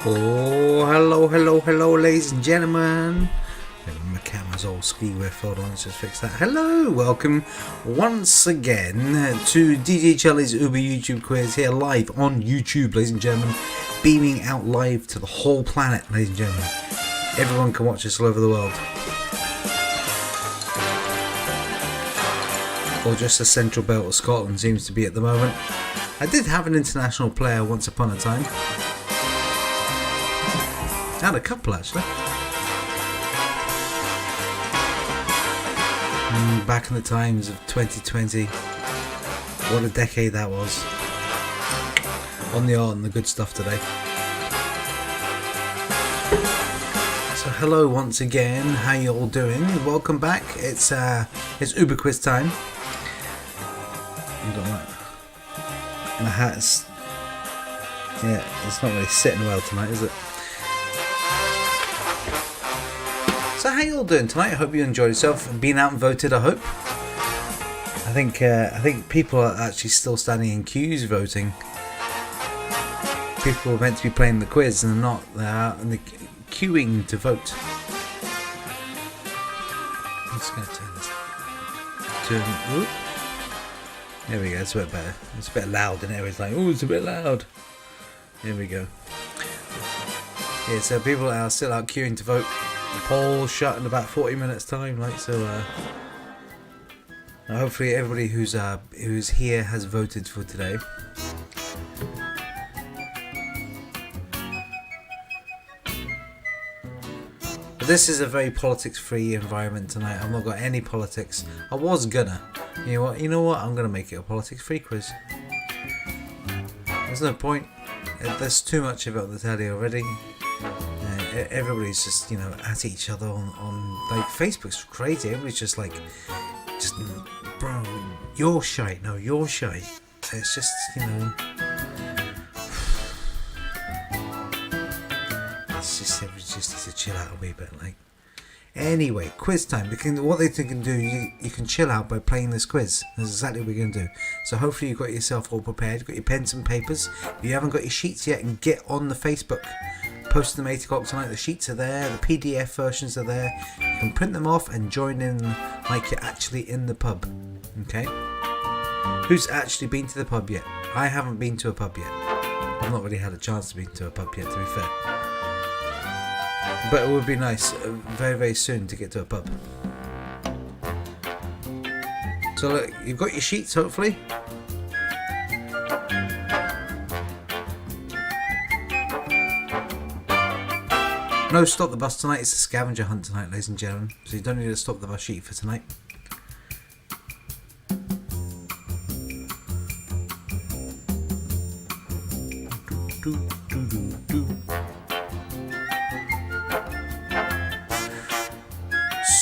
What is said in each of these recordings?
Oh, hello, ladies and gentlemen. My camera's all ski whiff. Hold on, let's just fix that. Hello, welcome once again to DJ Charlie's Uber YouTube quiz here live on YouTube, ladies and gentlemen. Beaming out live to the whole planet, ladies and gentlemen. Everyone can watch us all over the world. Or just the central belt of Scotland seems to be at the moment. I did have an international player once upon a time. I had a couple actually. Back in the times of 2020. What a decade that was. On the art and the good stuff today. So hello once again. How you all doing? Welcome back. It's Uber quiz time. My hat's it's not really sitting well tonight, is it? So how you all doing tonight? I hope you enjoyed yourself. Been out and voted, I hope. I think people are actually still standing in queues voting. People were meant to be playing the quiz and they're not. They're out and they're queuing to vote. I'm just going to turn this. There we go, it's a bit better. It's a bit loud and everything's like, oh, it's a bit loud. There we go. Yeah, so people are still out queuing to vote. The poll's shut in about 40 minutes time, hopefully everybody who's here has voted for today. But this is a very politics-free environment tonight. I've not got any politics. I was gonna. You know what? I'm gonna make it a politics-free quiz. There's no point. There's too much of it on the telly already. Everybody's just, at each other on like Facebook's crazy. Everybody's just bro, you're shy. No, you're shy. It's just, it's just everybody just needs to chill out a wee bit. Anyway, quiz time. What they can do, you can chill out by playing this quiz. That's exactly what we're going to do. So hopefully you've got yourself all prepared. You've got your pens and papers. If you haven't got your sheets yet, and get on the Facebook. Posted them 8 o'clock tonight. The sheets are there. The PDF versions are there. You can print them off and join in like you're actually in the pub. Okay? Who's actually been to the pub yet? I haven't been to a pub yet. I've not really had a chance to be to a pub yet, to be fair. But it would be nice very, very soon to get to a pub. So look, you've got your sheets hopefully. No stop the bus tonight. It's a scavenger hunt tonight, ladies and gentlemen. So you don't need to stop the bus sheet for tonight.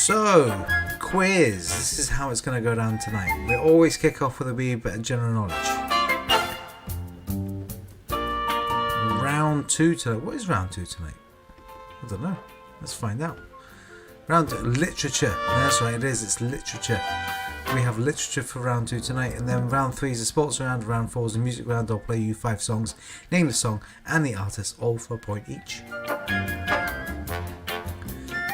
So, quiz. This is how it's going to go down tonight. We always kick off with a wee bit of general knowledge. Round 2 tonight. What is round 2 tonight? I don't know. Let's find out. Round 2, literature. That's right, it is. It's literature. We have literature for round 2 tonight, and then round 3 is a sports round. Round 4 is a music round. I'll play you 5 songs, name the song and the artist, all for a point each.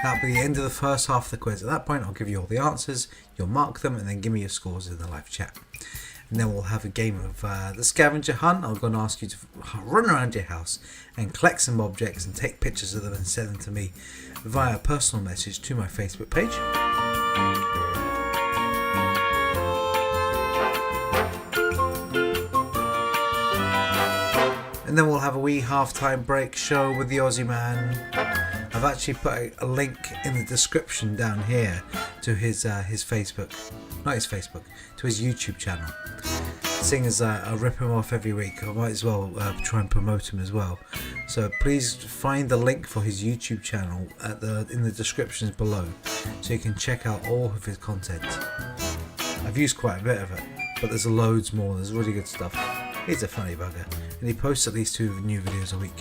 That'll be the end of the first half of the quiz. At that point, I'll give you all the answers. You'll mark them, and then give me your scores in the live chat. And then we'll have a game of the scavenger hunt. I'm going to ask you to run around your house and collect some objects and take pictures of them and send them to me via a personal message to my Facebook page. And then we'll have a wee half-time break show with the Ozzy man. I've actually put a link in the description down here to his Facebook, not his Facebook, to his YouTube channel. Seeing as I rip him off every week, I might as well try and promote him as well. So please find the link for his YouTube channel in the descriptions below, so you can check out all of his content. I've used quite a bit of it, but there's loads more. There's really good stuff. He's a funny bugger, and he posts at least 2 new videos a week,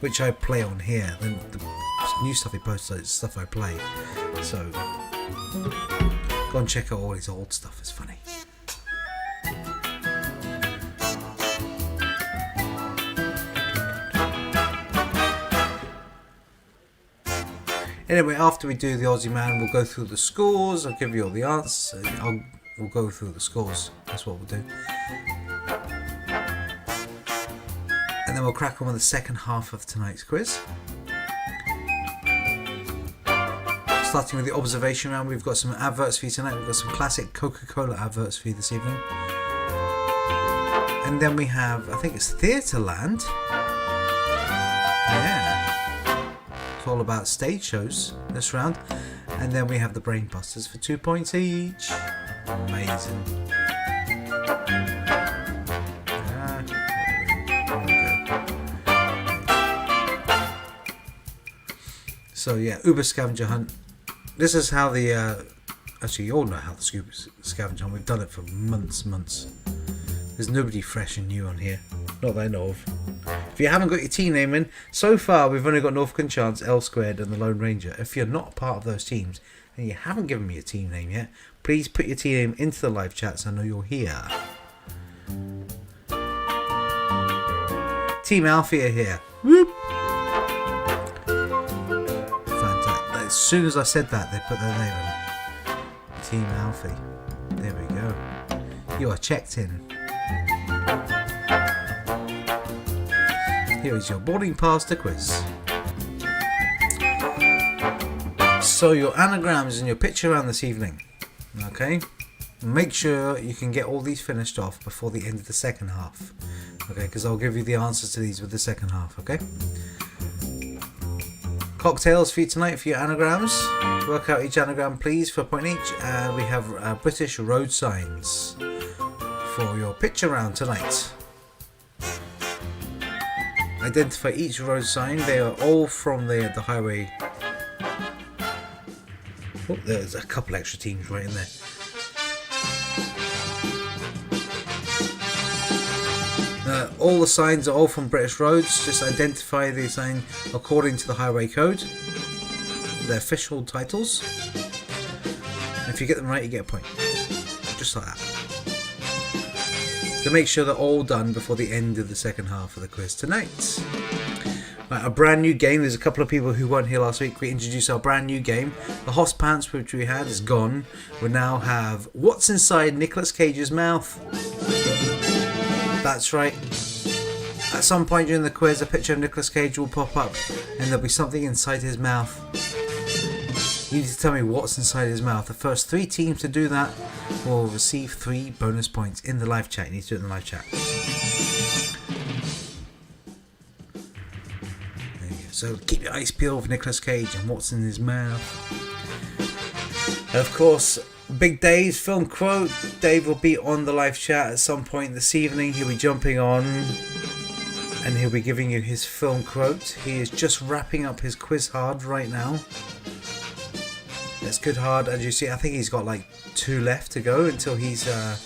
which I play on here. Then the new stuff he posts is stuff I play. So go and check out all his old stuff. It's funny. Anyway, after we do the Aussie Man, we'll go through the scores. I'll give you all the answers. We'll go through the scores. That's what we'll do. And then we'll crack on with the second half of tonight's quiz. Starting with the observation round, we've got some adverts for you tonight. We've got some classic Coca-Cola adverts for you this evening. And then we have, I think it's Theatreland. Yeah. It's all about stage shows this round. And then we have the Brainbusters for 2 points each. Amazing. So yeah, Uber Scavenger Hunt. This is how the actually you all know how the Scavenger Hunt. We've done it for months. There's nobody fresh and new on here, not that I know of. If you haven't got your team name in, so far we've only got Norfolk Chance, L Squared and the Lone Ranger. If you're not a part of those teams and you haven't given me your team name yet, please put your team name into the live chat so I know you're here. Team Alfie are here. Whoop! As soon as I said that, they put their name in. Team Alfie. There we go. You are checked in. Here is your boarding pass to quiz. So your anagrams and your picture round this evening. Okay? Make sure you can get all these finished off before the end of the second half. Okay, because I'll give you the answers to these with the second half, okay? Cocktails for you tonight for your anagrams. Work out each anagram please for a point each. And we have British road signs for your picture round tonight. Identify each road sign. They are all from the highway. Oh, there's a couple extra teams right in there. All the signs are all from British roads. Just identify the sign according to the highway code. Their official titles. And if you get them right, you get a point. Just like that. So make sure they're all done before the end of the second half of the quiz tonight. Right, a brand new game. There's a couple of people who weren't here last week. We introduced our brand new game. The Hoss Pants, which we had, is gone. We now have What's Inside Nicolas Cage's Mouth. That's right. At some point during the quiz, a picture of Nicolas Cage will pop up and there'll be something inside his mouth. You need to tell me what's inside his mouth. The first 3 teams to do that will receive 3 bonus points in the live chat. You need to do it in the live chat. There you go. So keep your eyes peeled for Nicolas Cage and what's in his mouth. And of course, Big Dave's film quote. Dave will be on the live chat at some point this evening. He'll be jumping on and he'll be giving you his film quote. He is just wrapping up his quiz hard right now. It's good hard, as you see. I think he's got like 2 left to go until he's not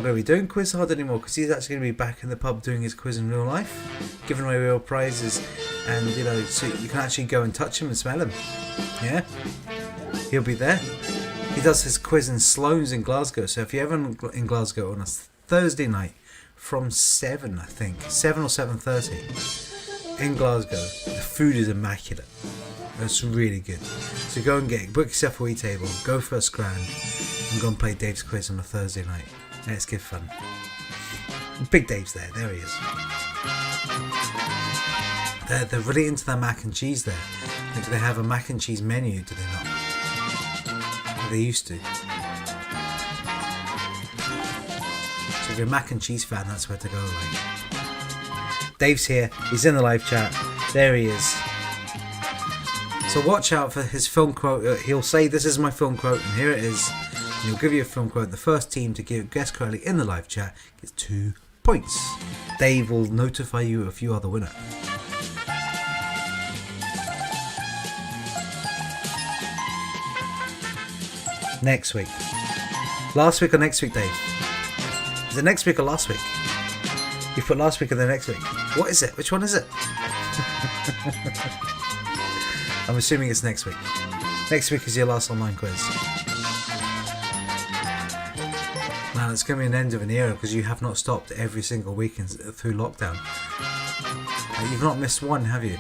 going to be doing quiz hard anymore, because he's actually going to be back in the pub doing his quiz in real life, giving away real prizes, and you know, so you can actually go and touch him and smell him. Yeah, he'll be there. He does his quiz in Sloane's in Glasgow. So if you're ever in Glasgow on a Thursday night from 7, I think 7 or 7:30 in Glasgow, the food is immaculate. It's really good. So go and book yourself a wee table, go for a scran, and go and play Dave's quiz on a Thursday night. Yeah, it's good fun. Big Dave's there. There he is. They're really into their mac and cheese there. Like, they have a mac and cheese menu, do they not? They used to. So if you're a mac and cheese fan, that's where to go. Like, Dave's here. He's in the live chat. There he is. So watch out for his film quote. He'll say, "This is my film quote," and here it is. And he'll give you a film quote. The first team to guess correctly in the live chat gets 2 points. Dave will notify you if you are the winner. Next week. Last week or next week, Dave? Is it next week or last week? You put last week and then next week. What is it? Which one is it? I'm assuming it's next week. Next week is your last online quiz. Man, it's going to be an end of an era, because you have not stopped every single weekend through lockdown. You've not missed one, have you?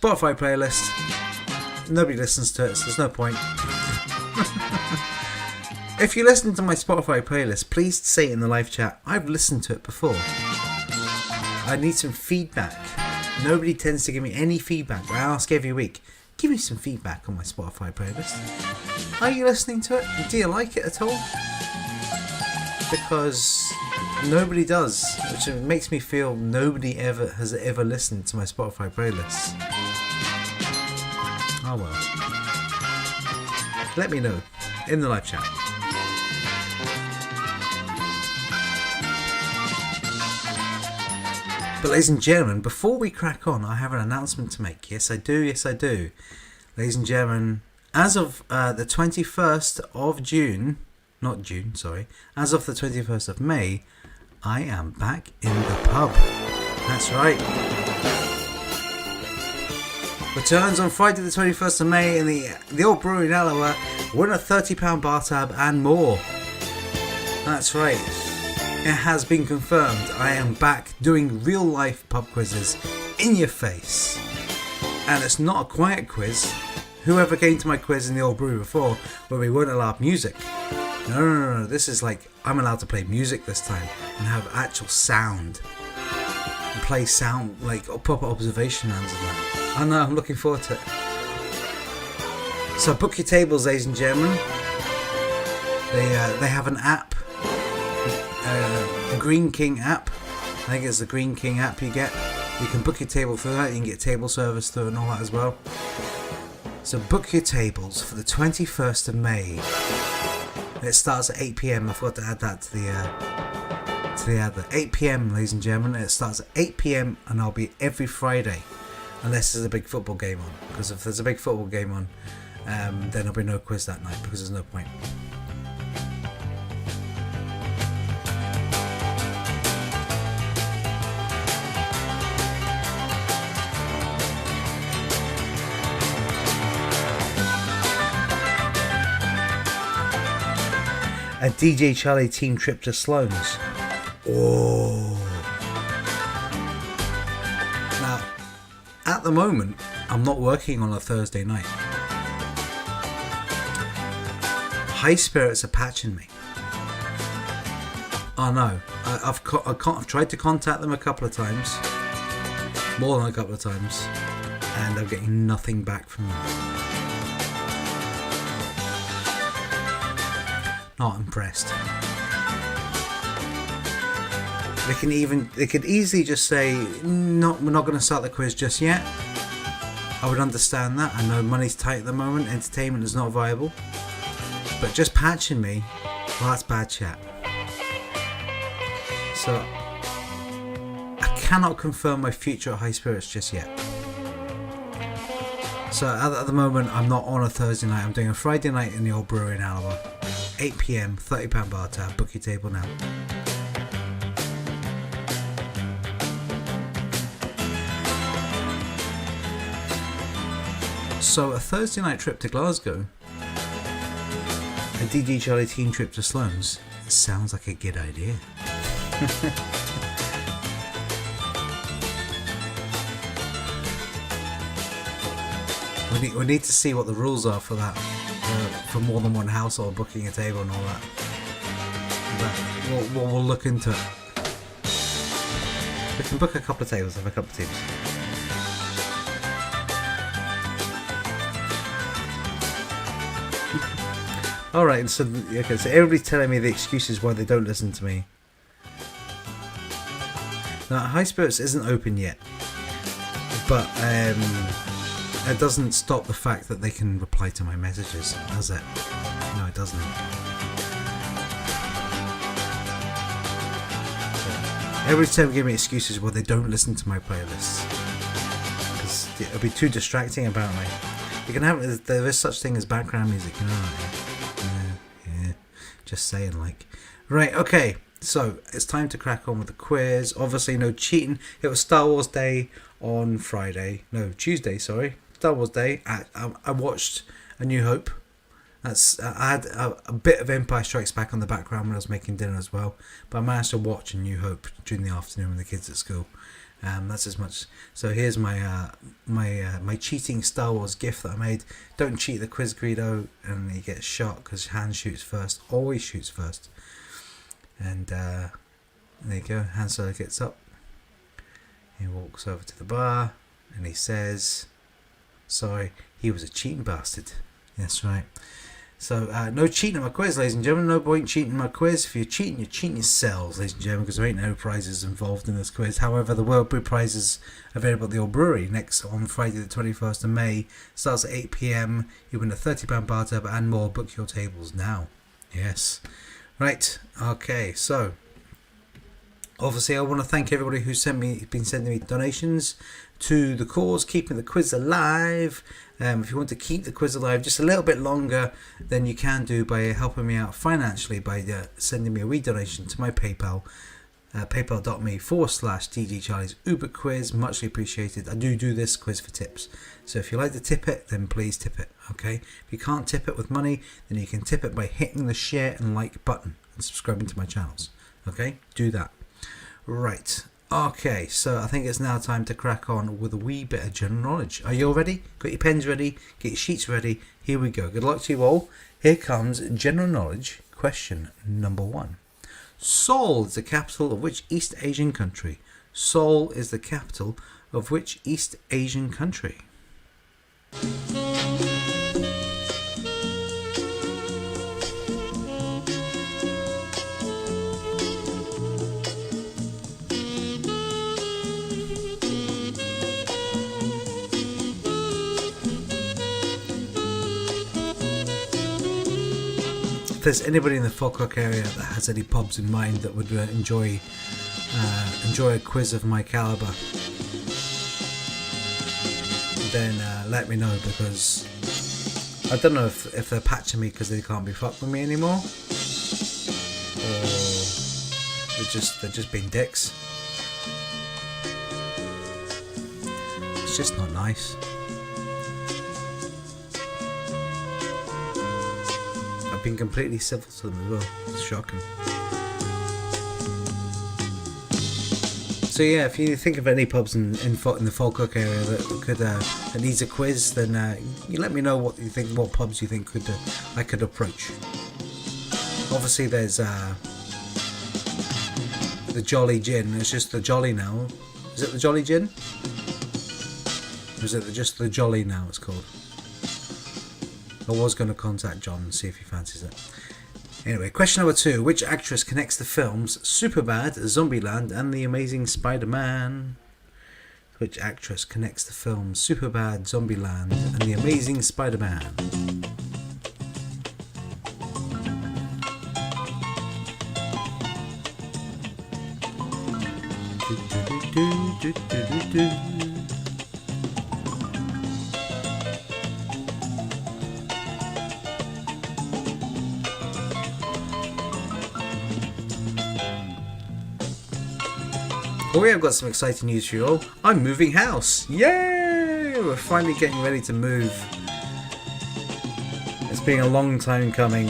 Spotify playlist. Nobody listens to it, so there's no point. If you listen to my Spotify playlist, please say it in the live chat. I've listened to it before. I need some feedback. Nobody tends to give me any feedback. I ask every week, give me some feedback on my Spotify playlist. Are you listening to it? Do you like it at all? Because nobody does, which makes me feel nobody has ever listened to my Spotify playlist. Oh well. Let me know in the live chat. But ladies and gentlemen, before we crack on, I have an announcement to make. Yes, I do. Yes, I do. Ladies and gentlemen, as of the 21st of June, not June, sorry, as of the 21st of May, I am back in the pub. That's right. Returns on Friday the 21st of May in the old brewery in Alloa. Win a £30 bar tab and more. That's right. It has been confirmed. I am back doing real life pub quizzes in your face. And it's not a quiet quiz. Whoever came to my quiz in the old brewery before where we weren't allowed music. No. This is like I'm allowed to play music this time and have actual sound. And play sound like proper observation rounds of that. I know, I'm looking forward to it. So book your tables, ladies and gentlemen. They have an app. The Green King app. I think it's the Green King app you get. You can book your table through that. You can get table service through and all that as well. So book your tables for the 21st of May. It starts at 8 p.m. I forgot to add that to the advert. 8 p.m. ladies and gentlemen. It starts at 8 p.m. and I'll be every Friday, unless there's a big football game on. Because if there's a big football game on, then there'll be no quiz that night because there's no point. A DJ Charlie team trip to Sloan's. Oh. Now, at the moment, I'm not working on a Thursday night. High Spirits are patching me. Oh no, I've tried to contact them a couple of times. More than a couple of times. And I'm getting nothing back from them. Not impressed. They could easily just say, no, we're not going to start the quiz just yet. I would understand that. I know money's tight at the moment. Entertainment is not viable. But just patching me, well, that's bad chat. So I cannot confirm my future at High Spirits just yet. So at the moment, I'm not on a Thursday night. I'm doing a Friday night in the old brewery in Alloa. 8 p.m, £30 bar tab. Book your table now. So a Thursday night trip to Glasgow, a DJ Charlie team trip to Sloan's, sounds like a good idea. We need to see what the rules are for that. For more than one household booking a table and all that. But we'll look into it. We can book a couple of tables, have a couple of teams. Alright, so everybody's telling me the excuses why they don't listen to me. Now, High Spirits isn't open yet. But it doesn't stop the fact that they can reply to my messages, does it? No, it doesn't. Every time they give me excuses why they don't listen to my playlists. Because it'll be too distracting apparently. You can have, there is such thing as background music, you know. Yeah. Just saying like. Right, okay. So, it's time to crack on with the quiz. Obviously, no cheating. It was Star Wars Day on Tuesday, sorry. Star Wars Day. I watched A New Hope. That's I had a bit of Empire Strikes Back on the background when I was making dinner as well, but I managed to watch A New Hope during the afternoon when the kids at school. That's as much. So here's my my cheating Star Wars gift that I made. Don't cheat the quiz, Greedo, and he gets shot because Han shoots first. Always shoots first. And there you go. Han Solo gets up. He walks over to the bar and he says, "Sorry, he was a cheating bastard." That's right. So, no cheating in my quiz, ladies and gentlemen. No point cheating in my quiz. If you're cheating yourselves, ladies and gentlemen, because there ain't no prizes involved in this quiz. However, the World Brew Prize is available at the Old Brewery next on Friday the 21st of May. Starts at 8 p.m. You win a £30 bar tab and more. Book your tables now. Yes. Right. Okay. So, obviously, I want to thank everybody who's been sending me donations to the cause, keeping the quiz alive. If you want to keep the quiz alive just a little bit longer, then you can do by helping me out financially by sending me a wee donation to my PayPal, paypal.me/DJ Charlie's Uber quiz. Muchly appreciated. I do this quiz for tips. So if you like to tip it, then please tip it. Okay. If you can't tip it with money, then you can tip it by hitting the share and like button and subscribing to my channels. Okay. Do that. Right. Okay, so I think it's now time to crack on with a wee bit of general knowledge. Are you all ready? Got your pens ready? Get your sheets ready? Here we go. Good luck to you all. Here comes general knowledge question number 1. Seoul is the capital of which East Asian country? Seoul is the capital of which East Asian country? If there's anybody in the Falkirk area that has any pubs in mind that would enjoy a quiz of my caliber, then let me know, because I don't know if they're patching me because they can't be fucked with me anymore, or they're just being dicks. It's just not nice. Been completely civil to them as well. It's shocking. So yeah, if you think of any pubs in the Falkirk area that needs a quiz, then you let me know what you think, what pubs you think I could approach. Obviously, there's the Jolly Gin. It's just the Jolly now. Is it the Jolly Gin? Or is it just the Jolly now? It's called. I was going to contact John and see if he fancies it. Anyway, question number 2. Which actress connects the films Superbad, Zombieland and The Amazing Spider-Man? Which actress connects the films Superbad, Zombieland and The Amazing Spider-Man? Oh yeah, I've got some exciting news for you all. I'm moving house. Yay! We're finally getting ready to move. It's been a long time coming.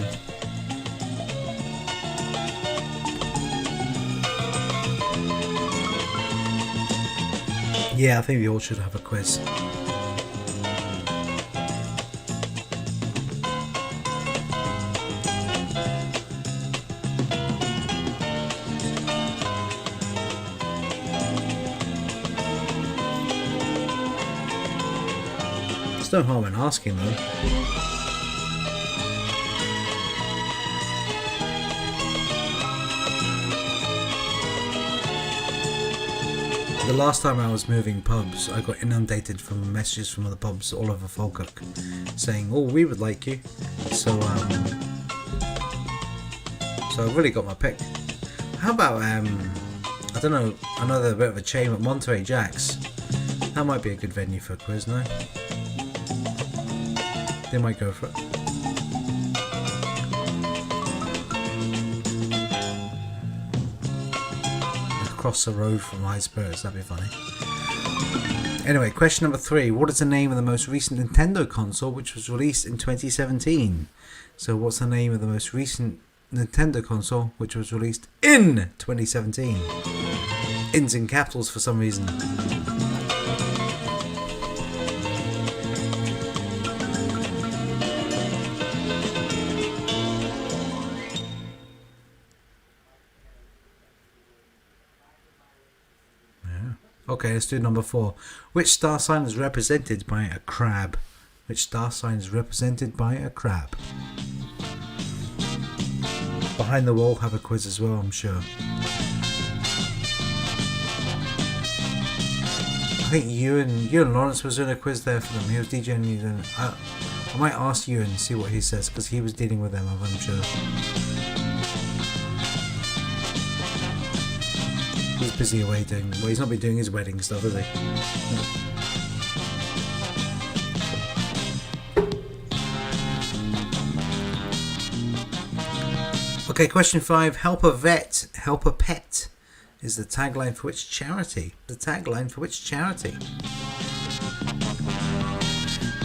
Yeah, I think we all should have a quiz. No harm in asking though. The last time I was moving pubs, I got inundated from messages from other pubs all over Falkirk saying, "Oh, we would like you." So I've really got my pick. How about I don't know, another bit of a chain at Monterey Jack's. That might be a good venue for a quiz, no? They might go for it. Across the road from High Spirits, that'd be funny. Anyway, question number 3. What is the name of the most recent Nintendo console which was released in 2017? So what's the name of the most recent Nintendo console which was released in 2017? Ins in capitals for some reason. Okay, let's do number 4. Which star sign is represented by a crab? Which star sign is represented by a crab? Behind the wall have a quiz as well, I'm sure. I think Ewan Lawrence was doing a quiz there for them. He was DJing. I might ask Ewan and see what he says, because he was dealing with them, I'm sure. He's busy away doing... Well, he's not been doing his wedding stuff, is he? Okay, question 5. Help a vet, help a pet is the tagline for which charity? The tagline for which charity?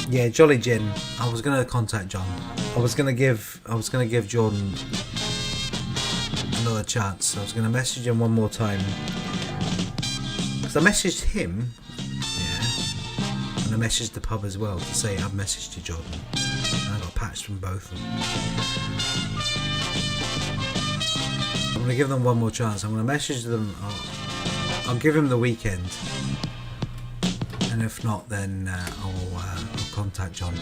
Yeah, Jolly Gin. I was gonna contact John. I was gonna give Jordan another chance. I was gonna message him one more time. Because I messaged him, yeah, and I messaged the pub as well to say I've messaged you, Jordan. And I got patched from both of them. I'm going to give them one more chance. I'm going to message them. I'll give him the weekend. And if not, then I'll contact John.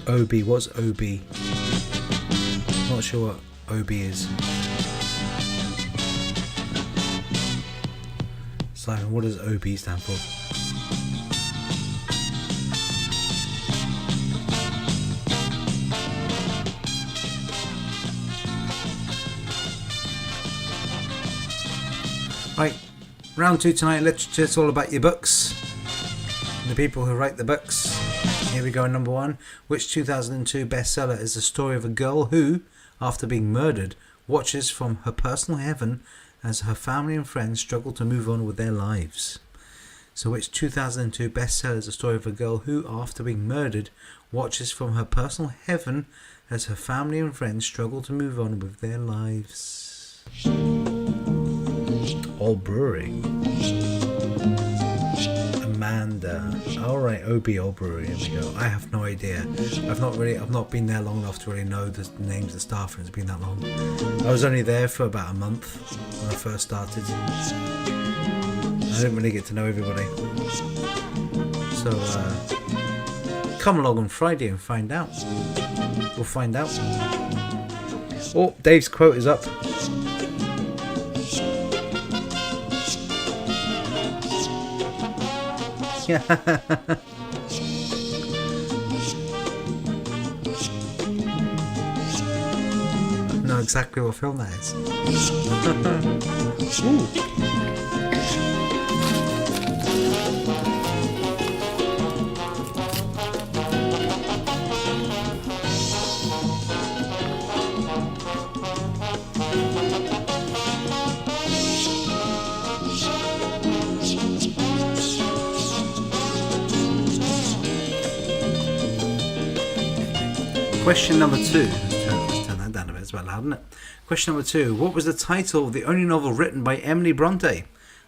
OB. What's OB? Not sure what OB is. Simon, what does OB stand for? Right, round 2 tonight, literature. It's all about your books. And the people who write the books. Here we go, number 1. Which 2002 bestseller is the story of a girl who, after being murdered, watches from her personal heaven as her family and friends struggle to move on with their lives? So which 2002 bestseller is the story of a girl who, after being murdered, watches from her personal heaven as her family and friends struggle to move on with their lives? All Brewery. Amanda. Alright, OB All Brewery. Here we go. I have no idea. I've not been there long enough to really know the names of staff, and it's been that long. I was only there for about a month when I first started. I didn't really get to know everybody. So come along on Friday and find out. We'll find out. Oh, Dave's quote is up. Know exactly what film that is. Question number 2. Let's turn that down a bit. It's about loud, isn't it? Question number 2. What was the title of the only novel written by Emily Bronte?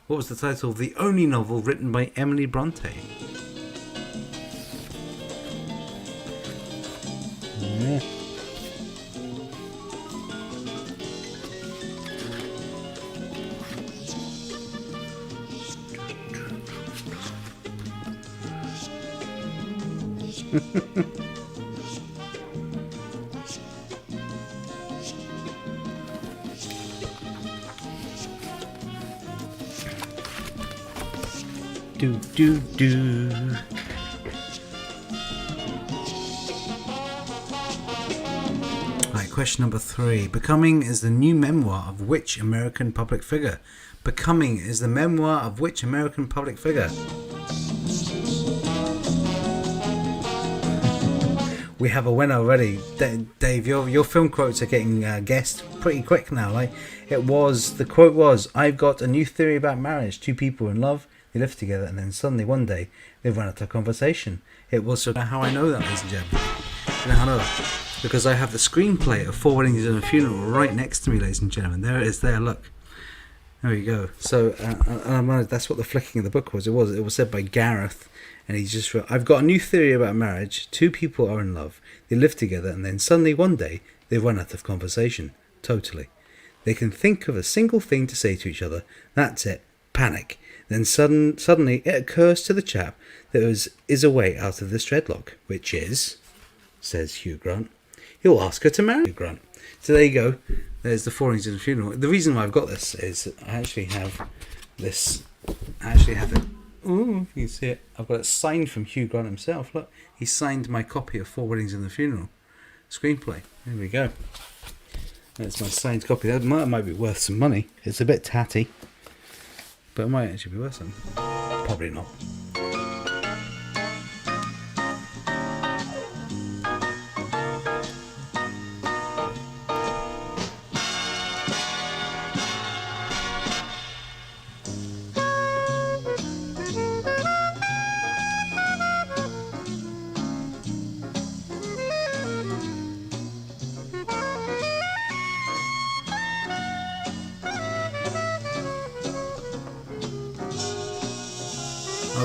What was the title of the only novel written by Emily Bronte? Yeah. Do. Right, question number 3. Becoming is the new memoir of which American public figure? Becoming is the memoir of which American public figure? We have a winner already. Dave, your film quotes are getting guessed pretty quick now. Like the quote was, "I've got a new theory about marriage. Two people in love, they live together, and then suddenly one day they've run out of conversation." It was how I know that, ladies and gentlemen. You know how I know that? Because I have the screenplay of Four Weddings and a Funeral right next to me, ladies and gentlemen. There it is. There, look. There we go. So that's what the flicking of the book was. It was said by Gareth. And he just wrote, "I've got a new theory about marriage. Two people are in love. They live together, and then suddenly one day they run out of conversation. Totally. They can think of a single thing to say to each other. That's it. Panic. Then suddenly it occurs to the chap that is a way out of this dreadlock, which is," says Hugh Grant, "he'll ask her to marry Hugh Grant." So there you go. There's the Four Weddings and a Funeral. The reason why I've got this is I actually have this. I actually have it. Ooh, you can see it. I've got it signed from Hugh Grant himself. Look, he signed my copy of Four Weddings and a Funeral screenplay. There we go. That's my signed copy. That might be worth some money. It's a bit tatty, but it might actually be worth something. Probably not.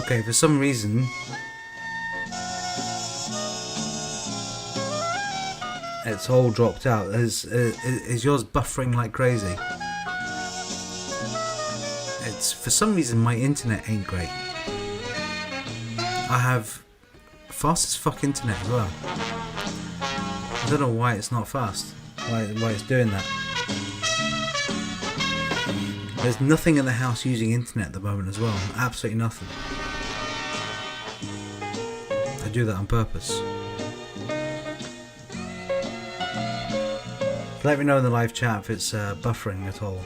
Okay, for some reason it's all dropped out. Is yours buffering like crazy? It's for some reason my internet ain't great. I have fast as fuck internet as well. I don't know why it's not fast. Why it's doing that. There's nothing in the house using internet at the moment as well. Absolutely nothing. I do that on purpose. Let me know in the live chat if it's buffering at all.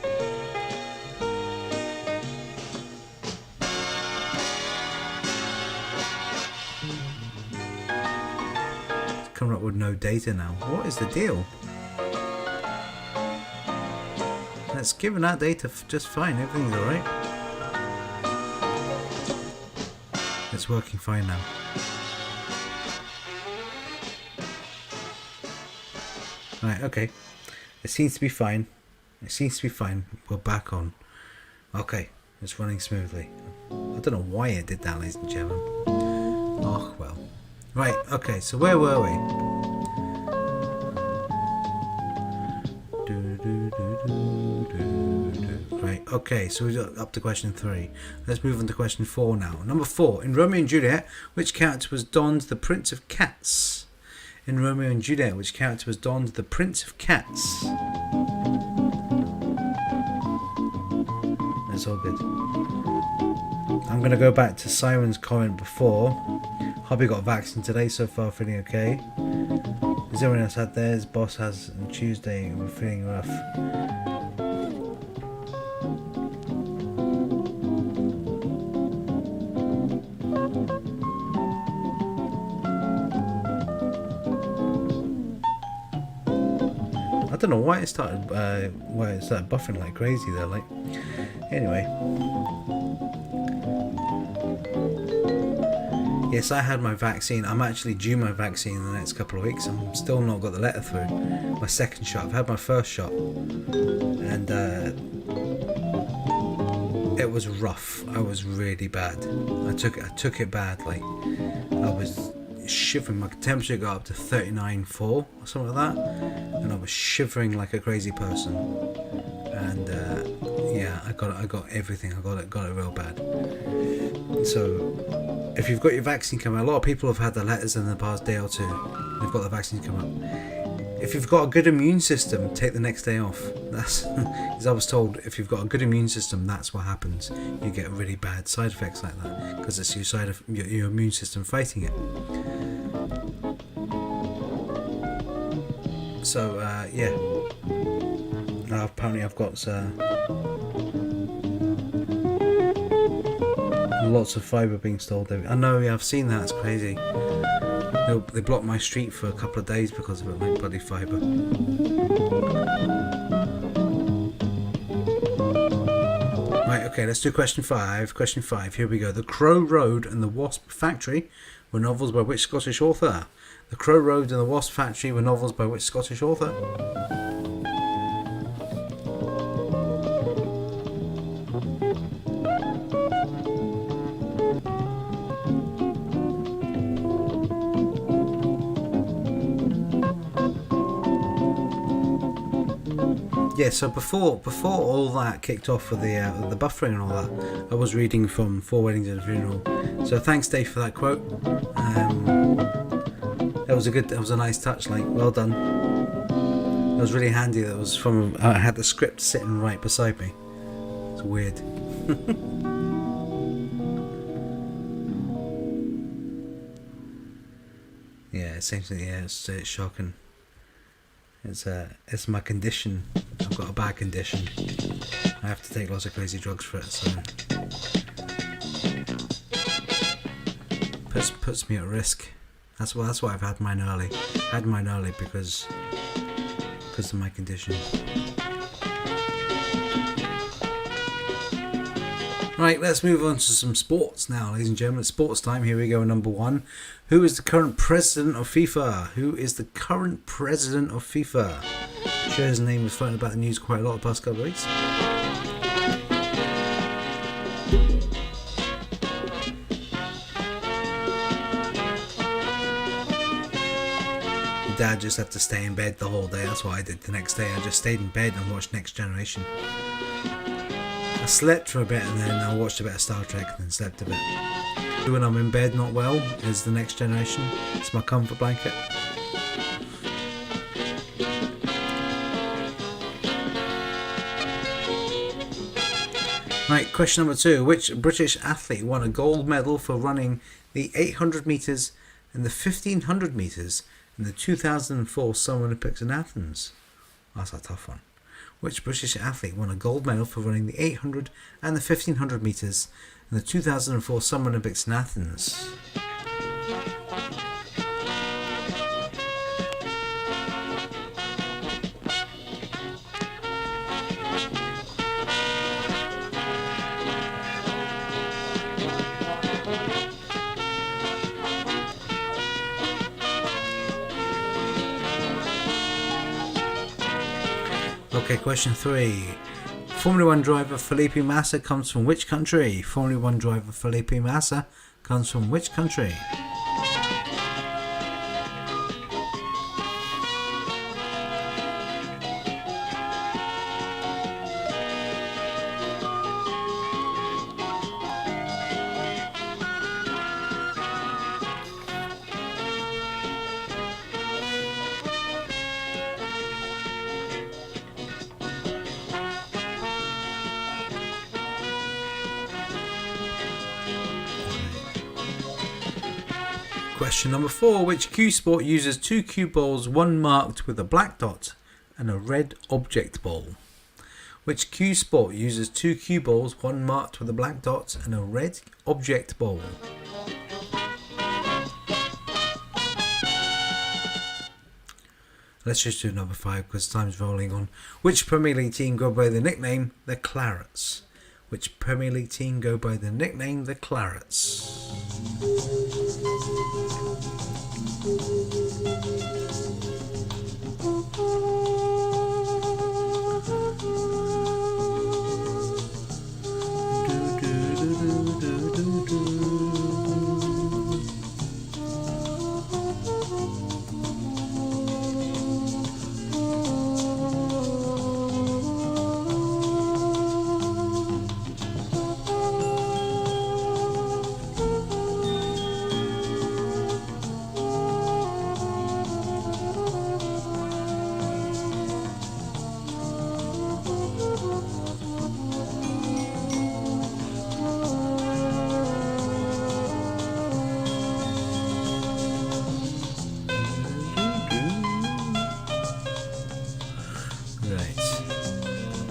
It's coming up with no data now. What is the deal? It's giving out data just fine. Everything's alright. It's working fine now. Right, okay. It seems to be fine. It seems to be fine. We're back on. Okay, it's running smoothly. I don't know why it did that, ladies and gentlemen. Oh, well. Right, okay, so where were we? Right, okay, so we're up to question 3. Let's move on to question 4 now. Number 4. In Romeo and Juliet, which character was donned the Prince of Cats? In Romeo and Juliet, which character was donned the Prince of Cats? That's all good. I'm going to go back to Simon's comment before. Hobby got a vaccine today, so far feeling okay. Has everyone else had theirs? Boss has on Tuesday, we're feeling rough. I don't know why it started buffering like crazy there. Like, anyway. Yes, I had my vaccine. I'm actually due my vaccine in the next couple of weeks. I'm still not got the letter through. My second shot. I've had my first shot, and it was rough. I was really bad. I took it bad. Like, I was shivering. My temperature got up to 39.4 or something like that, and I was shivering like a crazy person. And yeah, I got everything. I got it real bad. So if you've got your vaccine coming, a lot of people have had the letters in the past day or two. They've got the vaccine coming up. If you've got a good immune system, take the next day off. That's, as I was told, if you've got a good immune system, that's what happens. You get really bad side effects like that because it's your immune system fighting it. So yeah. Apparently I've got lots of fibre being stored there. I know, yeah, I've seen that. It's crazy. They blocked my street for a couple of days because of it, like bloody fibre. Right, okay, let's do question 5. Question 5, here we go. The Crow Road and the Wasp Factory were novels by which Scottish author? The Crow Road and the Wasp Factory were novels by which Scottish author? Yeah, so before all that kicked off with the buffering and all that, I was reading from Four Weddings and a Funeral. So thanks, Dave, for that quote. That was a nice touch. Like, well done. It was really handy. That was from. I had the script sitting right beside me. It's weird. Yeah, essentially, yeah, it's shocking. It's my condition. I've got a bad condition. I have to take lots of crazy drugs for it, so puts me at risk. That's why I've had mine early. I had mine early because of my condition. Right, let's move on to some sports now, ladies and gentlemen. It's sports time. Here we go. Number 1. Who is the current president of FIFA? Who is the current president of FIFA? I'm sure his name was floating about the news quite a lot the past couple of weeks. Dad just had to stay in bed the whole day. That's what I did the next day. I just stayed in bed and watched Next Generation. I slept for a bit and then I watched a bit of Star Trek and then slept a bit. When I'm in bed not well is the Next Generation. It's my comfort blanket. Right, question number 2. Which British athlete won a gold medal for running the 800 metres and the 1500 metres in the 2004 Summer Olympics in Athens? That's a tough one. Which British athlete won a gold medal for running the 800 and the 1500 metres in the 2004 Summer Olympics in Athens? Okay, question 3. Formula 1 driver Felipe Massa comes from which country? Formula 1 driver Felipe Massa comes from which country? Question number 4. Which cue sport uses 2 cue balls, one marked with a black dot and a red object ball? Which cue sport uses 2 cue balls, one marked with a black dot and a red object ball? Let's just do number 5 because time's rolling on. Which Premier League team go by the nickname the Clarets? Which Premier League team go by the nickname the Clarets?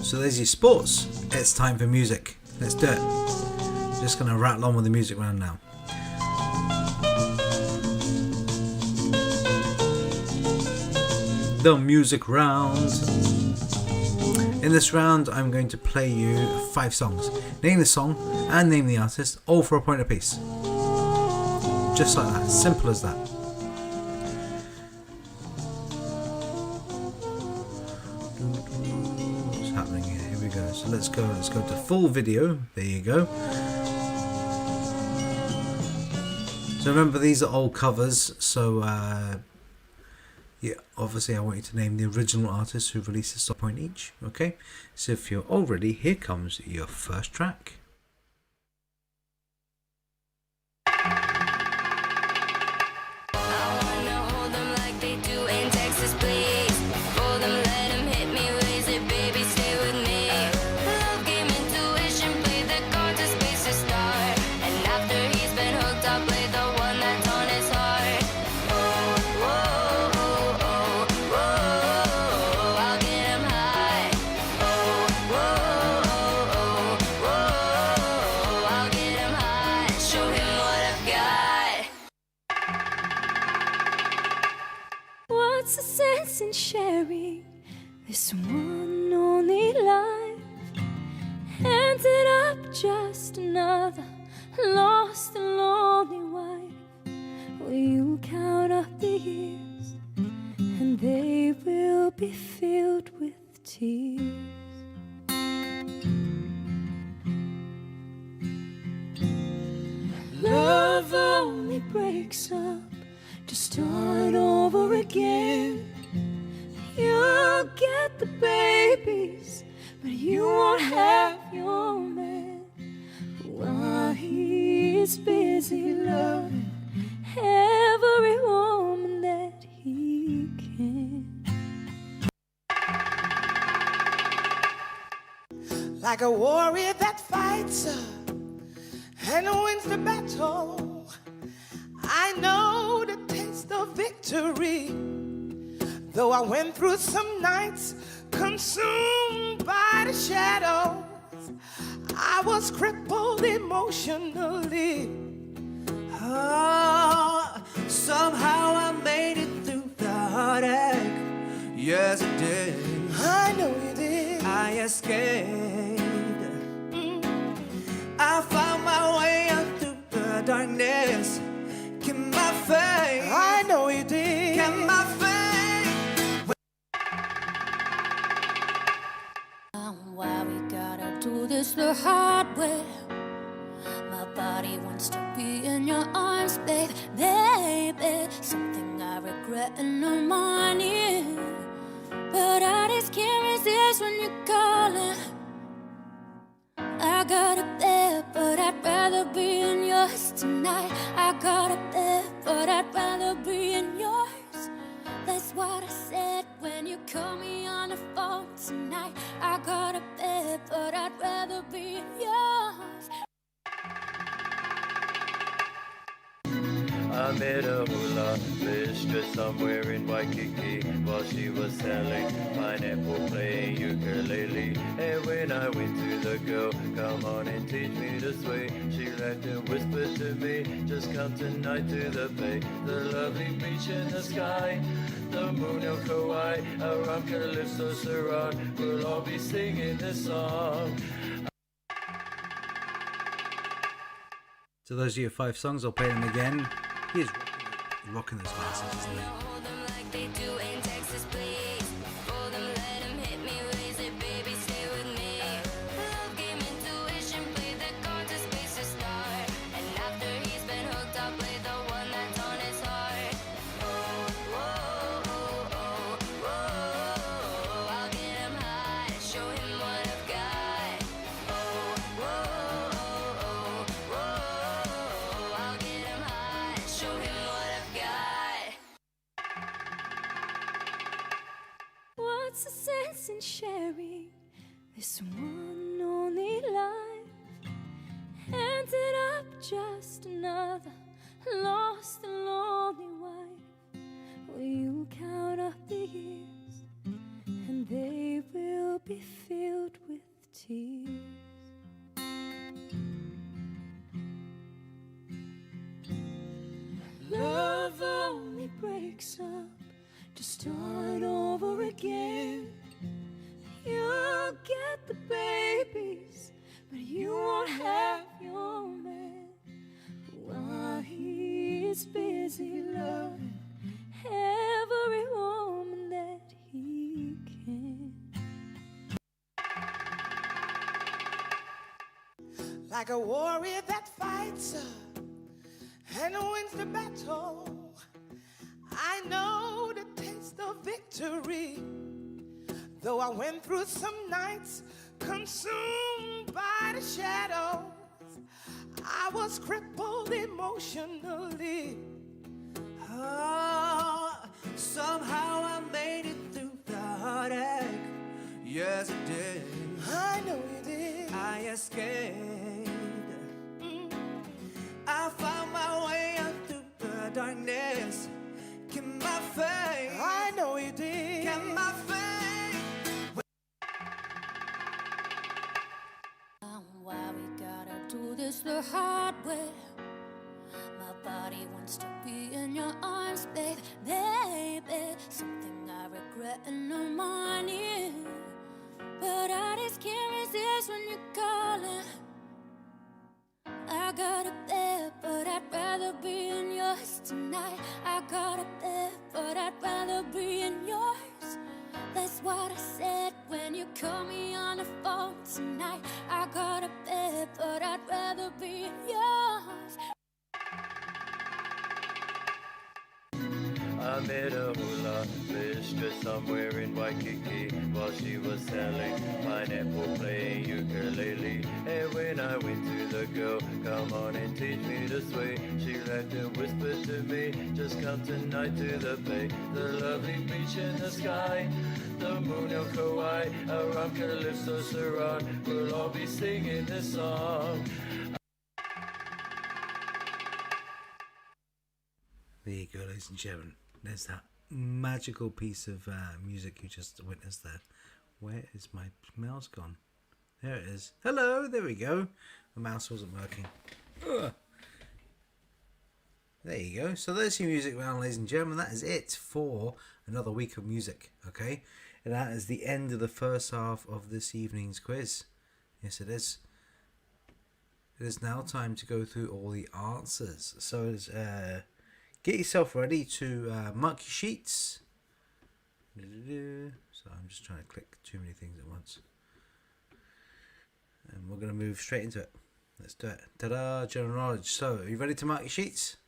So there's your sports. It's time for music. Let's do it. I'm just going to rattle on with the music round now. the music round. In this round, I'm going to play you 5 songs. Name the song and name the artist, all for a point apiece. Just like that, simple as that. What's happening here? Here we go. So let's go to full video. There you go. So remember, these are all covers, so yeah, obviously I want you to name the original artist who released this point each. Okay, so if you're all ready, here comes your first track. What's the sense in sharing this one only life? Ended up just another lost and lonely wife. Will you count up the years and they will be filled with tears? Love only breaks up to start over again. You'll get the babies, but you won't have your man. While he is busy loving every woman that he can. Like a warrior that fights and wins the battle, I know the taste of victory. Though I went through some nights consumed by the shadows, I was crippled emotionally. Oh, somehow I made it through the heartache. Yes, I did. I know you did. I escaped. I found my way out through the darkness. Keep my faith. I know you did. Keep my faith. Why we gotta do this the hard way? My body wants to be in your arms, babe, baby. Something I regret in the morning, but I just can't resist when you're calling. I got a bed, but I'd rather be in yours tonight. I got a bed, but I'd rather be in yours. That's what I said when you called me on the phone tonight. I got a bed, but I'd rather be in yours. I met a hula mistress somewhere in Waikiki while she was selling pineapple playing ukulele. And when I went to the girl, come on and teach me to sway, she laughed and whispered to me, just come tonight to the bay. The lovely beach in the sky, the moon of Kauai, around Calypso Sarong, we'll all be singing this song. So those are your 5 songs. I'll play them again. He is rocking those glasses, isn't he? What's the sense in sharing this one only life? Ended up just another lost and lonely wife. Will you count up the years and they will be filled with tears? Love only breaks up to start over again. You'll get the babies, but you won't have your man while he is busy loving every woman that he can. Like a warrior that fights and wins the battle, I know the taste of victory. Though I went through some nights consumed by the shadows, I was crippled emotionally. Oh, somehow I made it through the heartache. Yes, I did. I know you did. I escaped. I found my way out through the darkness. Kept my faith. I know you did. Kept my faith. Why we gotta do this the hard way? My body wants to be in your arms, babe, baby. Something I regret in the morning, but I just can't resist when you're calling. I got a bed, but I'd rather be in yours tonight. I got a bed, but I'd rather be in yours. That's what I said when you called me on the phone tonight. I got a bed, but I'd rather be in yours. I met a hula mistress somewhere in Waikiki while she was selling pineapple, playing ukulele. And when I went to the girl, come on and teach me to sway, she laughed and whispered to me, just come tonight to the bay. The lovely beach in the sky, the moon of Kauai, around Calypso Sarah, we'll all be singing this song. There you go, ladies and gentlemen. There's that magical piece of music you just witnessed there. Where is my mouse gone? There it is. Hello, there we go. The mouse wasn't working. Ugh. There you go. So there's your music round, ladies and gentlemen. That is it for another week of music, okay? And that is the end of the first half of this evening's quiz. Yes, it is. It is now time to go through all the answers. So it's get yourself ready to mark your sheets. So I'm just trying to click too many things at once. And we're going to move straight into it. Let's do it. Ta-da! General knowledge. So, are you ready to mark your sheets?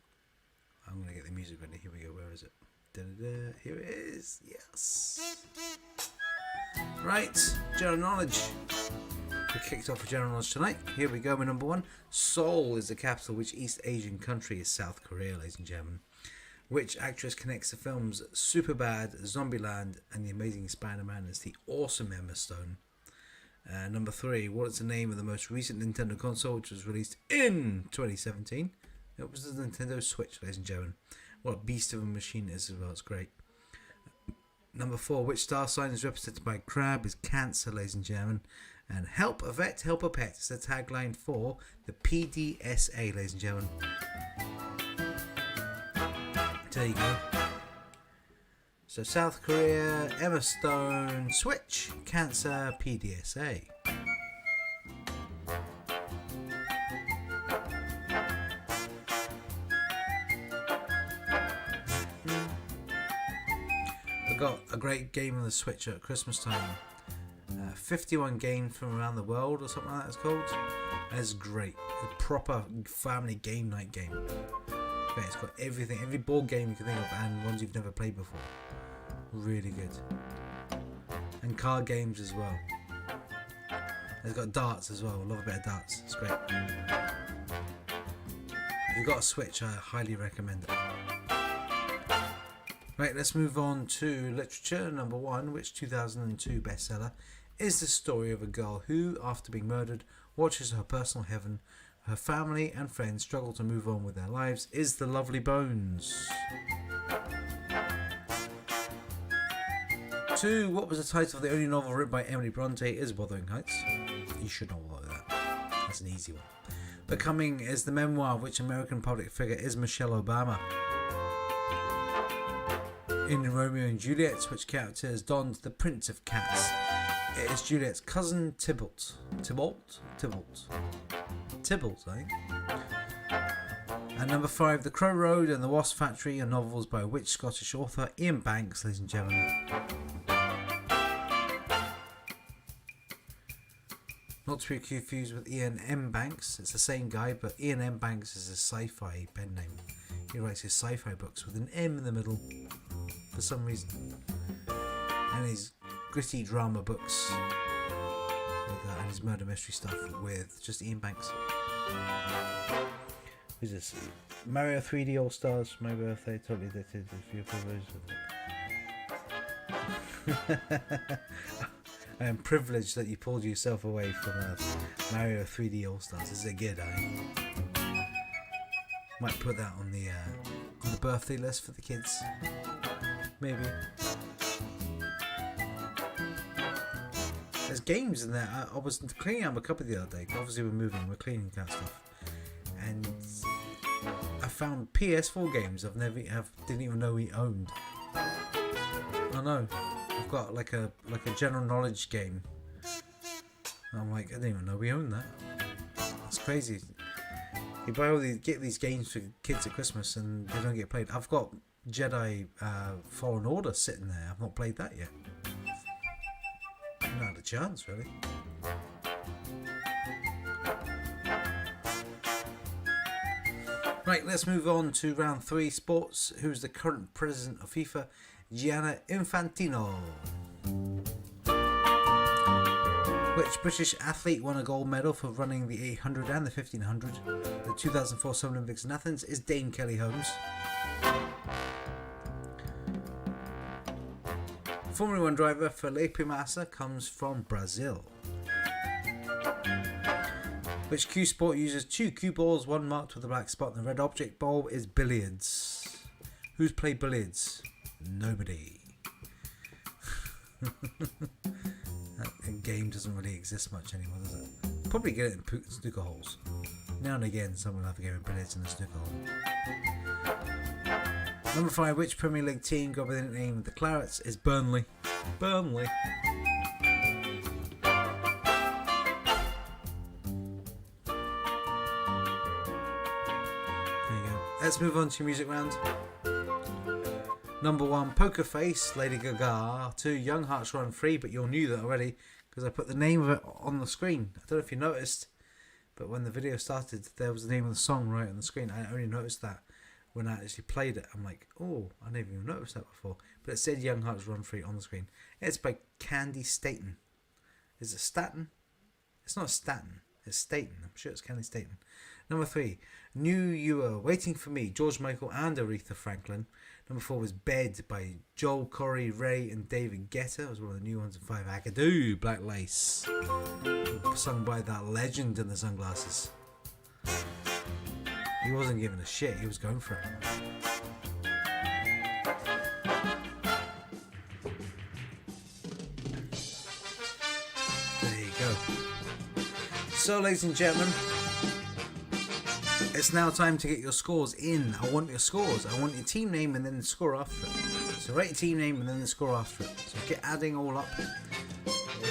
I'm going to get the music ready. Here we go. Where is it? Da-da-da. Here it is. Yes. Right. General knowledge. We kicked off with general knowledge tonight. Here we go with number one. Seoul is the capital. Which East Asian country is South Korea, ladies and gentlemen? Which actress connects the films Superbad, Zombieland, and The Amazing Spider-Man as the awesome Emma Stone? Number three. What is the name of the most recent Nintendo console, which was released in 2017? It was the Nintendo Switch, ladies and gentlemen. What a beast of a machine it is as well. It's great. Number four. Which star sign is represented by a crab? Is Cancer, ladies and gentlemen. And help a vet, help a pet is the tagline for the PDSA, ladies and gentlemen. There you go. So South Korea, Emma Stone, Switch, Cancer, PDSA. I got a great game on the Switch at Christmas time. 51 games from around the world or something like that it's called. It's great. A proper family game night game. Okay, it's got everything, every board game you can think of and ones you've never played before. Really good. And card games as well. It's got darts as well. I love a bit of darts. It's great. If you've got a Switch, I highly recommend it. Right, let's move on to literature. Number one, which 2002 bestseller is the story of a girl who, after being murdered, watches her personal heaven. Her family and friends struggle to move on with their lives. Is The Lovely Bones. 2. What was the title of the only novel written by Emily Bronte? Is Wuthering Heights. You should know all of that. That's an easy one. Becoming is the memoir of which American public figure is Michelle Obama. In Romeo and Juliet, which character is donned the Prince of Cats? It is Juliet's cousin Tybalt. Tybalt, I think. And number 5, The Crow Road and The Wasp Factory are novels by which Scottish author? Ian Banks, ladies and gentlemen. Not to be confused with Ian M. Banks, it's the same guy, but Ian M. Banks is a sci-fi pen name. He writes his sci-fi books with an M in the middle for some reason. And his gritty drama books and his murder mystery stuff with just Ian Banks. Who's this? Mario 3D All Stars for my birthday. Totally addicted. If you're privileged. I am privileged that you pulled yourself away from Mario 3D All Stars. This is a good might put that on the birthday list for the kids. Maybe. There's games in there. I was cleaning up a cupboard the other day. Obviously we're cleaning that stuff. And I found PS4 games didn't even know we owned. I know. I've got like a general knowledge game. And I'm like, I didn't even know we owned that. That's crazy. You get these games for kids at Christmas and they don't get played. I've got Jedi Fallen Order sitting there. I've not played that yet. Not had a chance, really. Right, let's move on to round 3 sports. Who's the current president of FIFA? Gianni Infantino. Which British athlete won a gold medal for running the 800 and the 1500? The 2004 Summer Olympics in Athens is Dame Kelly Holmes. Formula 1 driver Felipe Massa comes from Brazil. Which cue sport uses 2 cue balls, one marked with a black spot, and the red object ball is billiards? Who's played billiards? Nobody. That game doesn't really exist much anymore, does it? Probably get it in snooker holes. Now and again, someone will have a game of billiards in the snooker hole. Number 5, which Premier League team got by the name of the Clarets is Burnley? Burnley. Let's move on to music round. Number 1, Poker Face, Lady Gaga. 2, Young Hearts Run Free, but you all knew that already because I put the name of it on the screen. I don't know if you noticed, but when the video started, there was the name of the song right on the screen. I only noticed that when I actually played it. I'm like, oh, I never even noticed that before. But it said Young Hearts Run Free on the screen. It's by Candy Staten. Is it Staten? It's not Staten. It's Staten. I'm sure it's Candy Staten. Number 3, Knew You Were Waiting For Me, George Michael and Aretha Franklin. Number 4 was Bed by Joel Corey, Ray and David Guetta. It was one of the new ones. And 5, Agadoo, Black Lace, sung by that legend in the sunglasses. He wasn't giving a shit, he was going for it. There you go. So, ladies and gentlemen, it's now time to get your scores in. I want your scores. I want your team name and then the score after it. So write your team name and then the score after it. So get adding all up.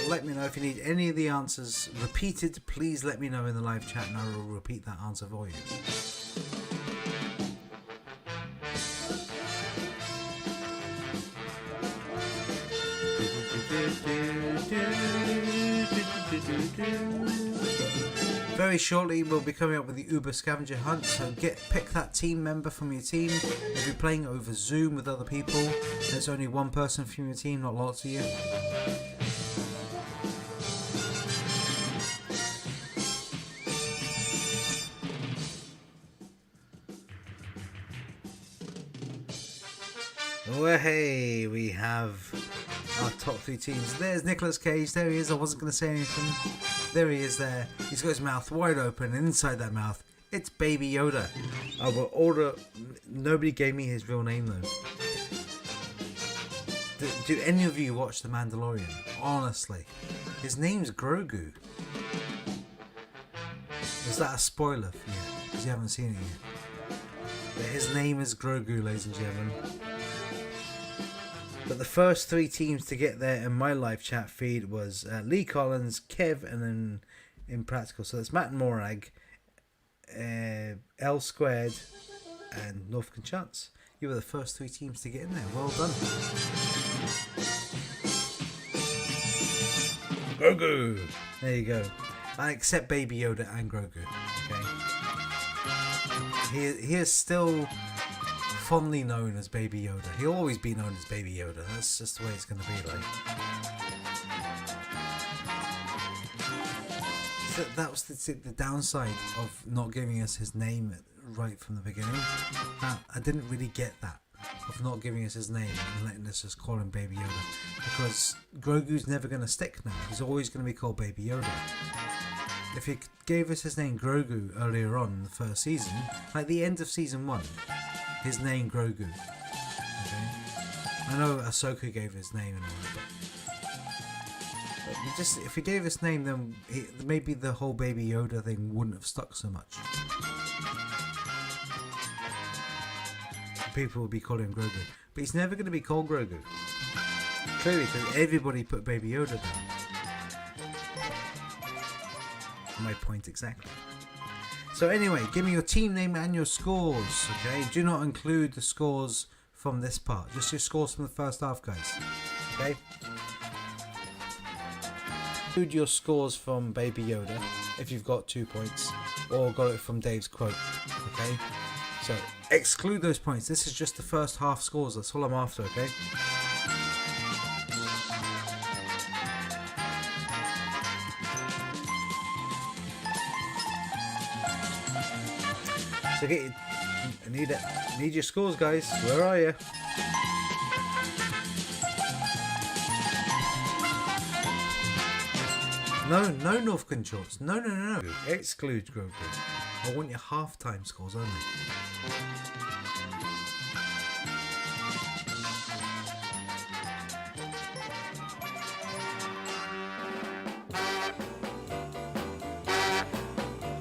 Let me know if you need any of the answers repeated. Please let me know in the live chat and I will repeat that answer for you. Very shortly we'll be coming up with the Uber scavenger hunt, so pick that team member from your team. If you're playing over Zoom with other people, there's only one person from your team, not lots of you. Well, hey, we have our top 3 teams. There's Nicolas Cage. There he is. I wasn't going to say anything. There he is there. He's got his mouth wide open, and inside that mouth, it's Baby Yoda. I will order... Nobody gave me his real name, though. Do any of you watch The Mandalorian? Honestly. His name's Grogu. Is that a spoiler for you? Because you haven't seen it yet. But his name is Grogu, ladies and gentlemen. But the first 3 teams to get there in my live chat feed was Lee Collins, Kev, and then Impractical. So that's Matt and Morag, L Squared, and Norfolk and Chance. You were the first 3 teams to get in there. Well done. Grogu! There you go. I accept Baby Yoda and Grogu. Okay. He is still fondly known as Baby Yoda. He'll always be known as Baby Yoda. That's just the way it's going to be like. So that was the downside of not giving us his name right from the beginning. I didn't really get that, of not giving us his name and letting us just call him Baby Yoda, because Grogu's never going to stick now. He's always going to be called Baby Yoda. If he gave us his name Grogu earlier on in the first season, like the end of season 1, his name Grogu. Okay? I know Ahsoka gave his name and all that, but if he gave his name, then maybe the whole Baby Yoda thing wouldn't have stuck so much. People will be calling him Grogu, but he's never going to be called Grogu. Clearly, because everybody put Baby Yoda down. My point exactly. So anyway, give me your team name and your scores. Okay, do not include the scores from this part. Just your scores from the first half, guys. Okay. Include your scores from Baby Yoda if you've got 2 points, or got it from Dave's quote. Okay. So exclude those points. This is just the first half scores. That's all I'm after. Okay. So I need your scores, guys. Where are you? No North Controls. No. Exclude Grogu. I want your half-time scores only.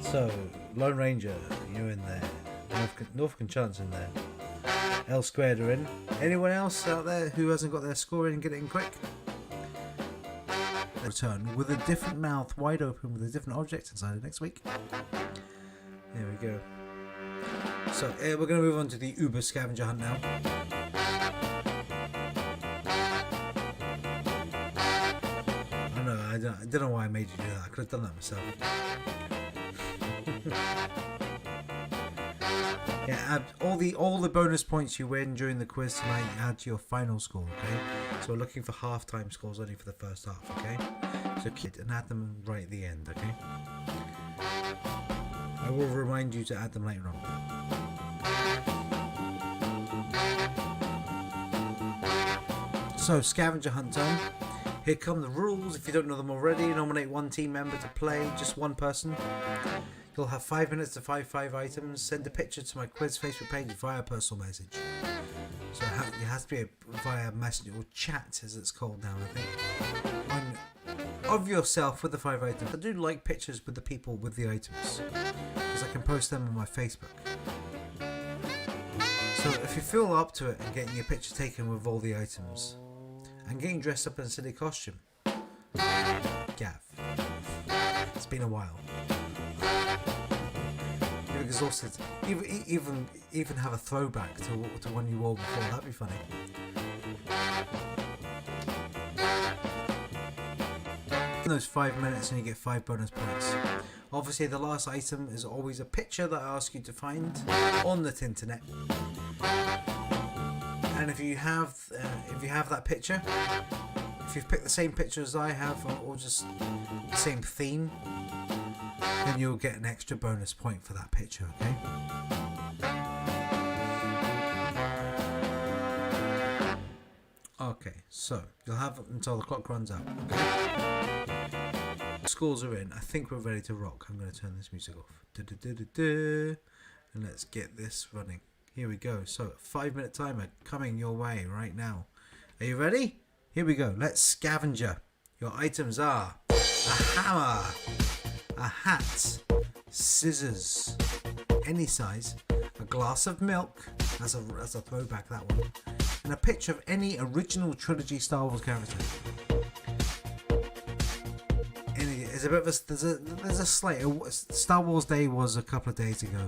So, Lone Ranger, you're in there. Norfolk and Chance in there. L Squared are in. Anyone else out there who hasn't got their score in and get it in quick? Return with a different mouth, wide open, with a different object inside it next week. There we go. So we're going to move on to the Uber scavenger hunt now. I don't know why I made you do that. I could have done that myself. Yeah, add all the bonus points you win during the quiz tonight, add to your final score, okay? So we're looking for half-time scores only for the first half, okay? So keep it and add them right at the end, okay? I will remind you to add them later on. So, scavenger hunt time. Here come the rules. If you don't know them already, nominate one team member to play, just one person. You'll have 5 minutes to find 5 items. Send a picture to my quiz Facebook page via personal message. So it has to be via messenger or chat, as it's called now, I think. Of yourself with the 5 items. I do like pictures with the people with the items, because I can post them on my Facebook. So if you feel up to it and getting your picture taken with all the items, and getting dressed up in a silly costume, Gav, it's been a while. You're exhausted. Even have a throwback to one you wore before. That'd be funny. In those 5 minutes, and you get 5 bonus points. Obviously, the last item is always a picture that I ask you to find on the internet. And if you have that picture, if you've picked the same picture as I have, or just the same theme, then you'll get an extra bonus point for that picture, okay? Okay, so you'll have until the clock runs out, okay? Scores are in. I think we're ready to rock. I'm going to turn this music off. And let's get this running. Here we go. So, 5-minute timer coming your way right now. Are you ready? Here we go. Let's scavenger. Your items are a hammer, a hat, scissors, any size, a glass of milk, that's a throwback, that one, and a picture of any original trilogy Star Wars character. There's a bit of there's a slight. Star Wars Day was a couple of days ago,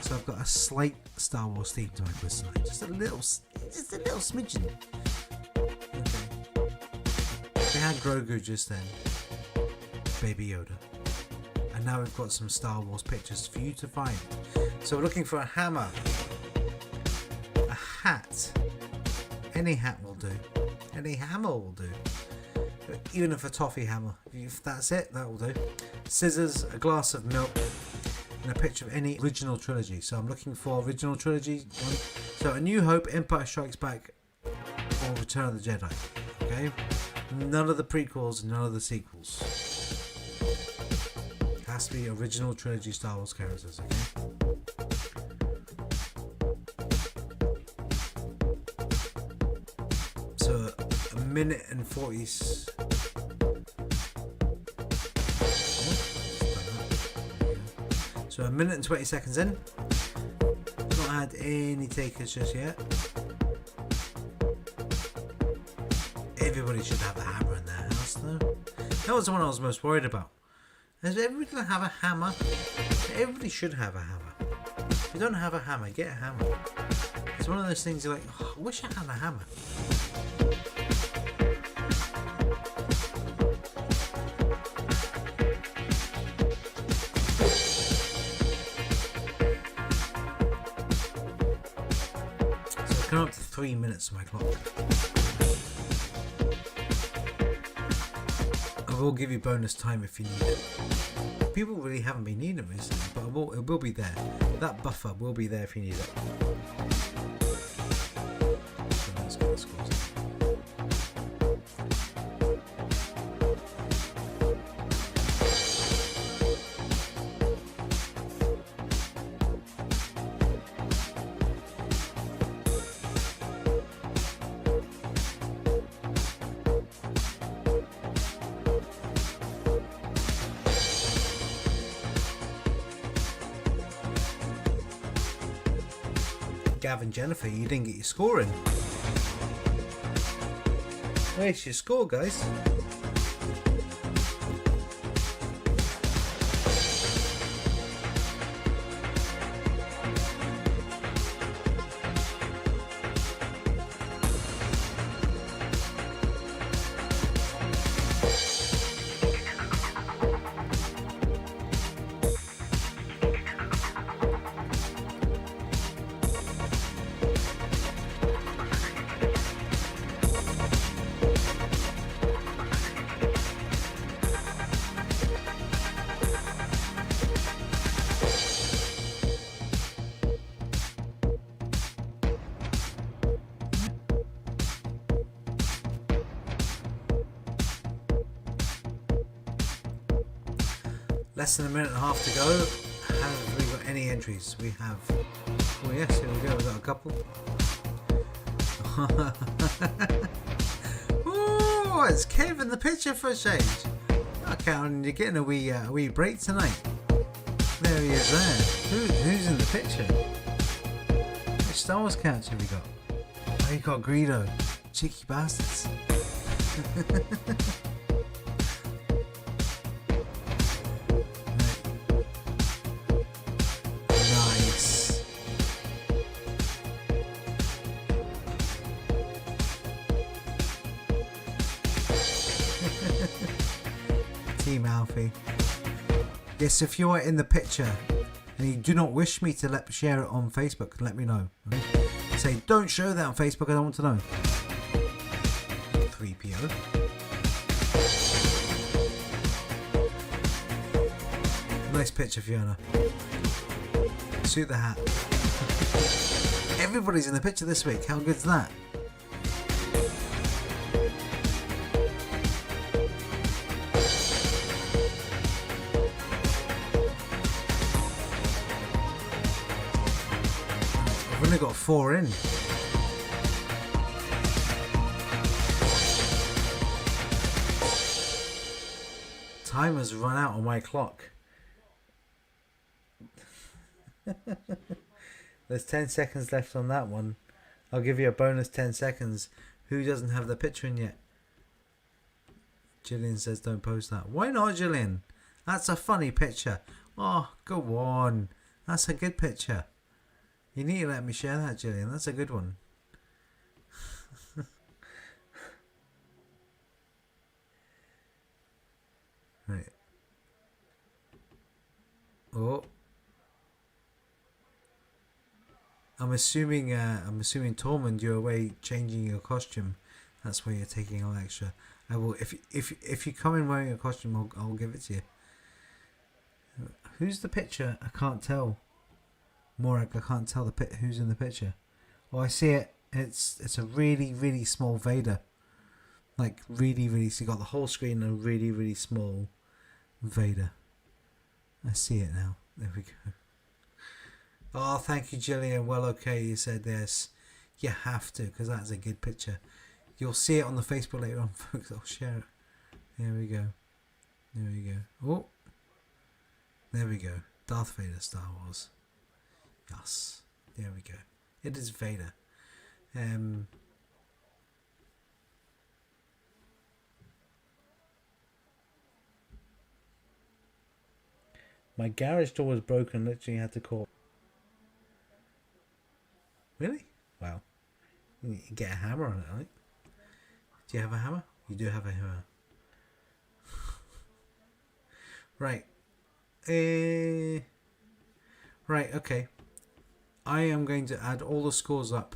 so I've got a slight Star Wars theme to my quiz tonight. Just a little smidgen. Okay. We had Grogu just then, Baby Yoda, and now we've got some Star Wars pictures for you to find. So we're looking for a hammer, a hat. Any hat will do. Any hammer will do. Even if a toffee hammer, if that's it, that will do. Scissors, a glass of milk, and a picture of any original trilogy. So I'm looking for original trilogy one. So A New Hope, Empire Strikes Back, or Return of the Jedi. Okay? None of the prequels, none of the sequels. It has to be original trilogy Star Wars characters, okay? So a minute and 40. So a minute and 20 seconds in. Not had any takers just yet. Everybody should have a hammer in their house though. That was the one I was most worried about. Does everybody gonna have a hammer? Everybody should have a hammer. If you don't have a hammer, get a hammer. It's one of those things you're like, oh, I wish I had a hammer. Coming up to 3 minutes on my clock. I will give you bonus time if you need it. People really haven't been needing it recently, but it will be there. That buffer will be there if you need it. So let's get the scores. Gavin, Jennifer, you didn't get your score in. Where's your score, guys? Less than a minute and a half to go. Have we got any entries? We have. Oh yes, here we go. We've got a couple. Oh, it's Kev in the picture for a change. Okay, you're getting a wee break tonight. There he is there. Who's in the picture? Which Star Wars character have we got? Oh, you got Greedo. Cheeky bastards. Team Alfie. Yes, if you are in the picture and you do not wish me to share it on Facebook, let me know. Okay? Say, don't show that on Facebook, I don't want to know. 3PO. Nice picture, Fiona. Suit the hat. Everybody's in the picture this week. How good's that? I've only got 4 in. Time has run out on my clock. There's 10 seconds left on that one. I'll give you a bonus 10 seconds. Who doesn't have the picture in yet? Gillian says don't post that. Why not, Gillian? That's a funny picture. Oh, go on. That's a good picture. You need to let me share that, Gillian. That's a good one. Right. Oh. I'm assuming Tormund, you're away changing your costume. That's why you're taking all extra. I will if you come in wearing a costume, I'll give it to you. Who's the picture? I can't tell. Morak, I can't tell who's in the picture. Oh, I see it. It's a really, really small Vader. Like really, really. So you got the whole screen and a really, really small Vader. I see it now. There we go. Oh, thank you, Gillian. Well, okay, you said this. You have to, because that's a good picture. You'll see it on the Facebook later on, folks. I'll share it. There we go. There we go. Oh. There we go. Darth Vader, Star Wars. Yes. There we go. It is Vader. My garage door was broken. Literally had to call. Really? Wow. You can get a hammer on it, right? Do you have a hammer? You do have a hammer. Right. Right, okay. I am going to add all the scores up.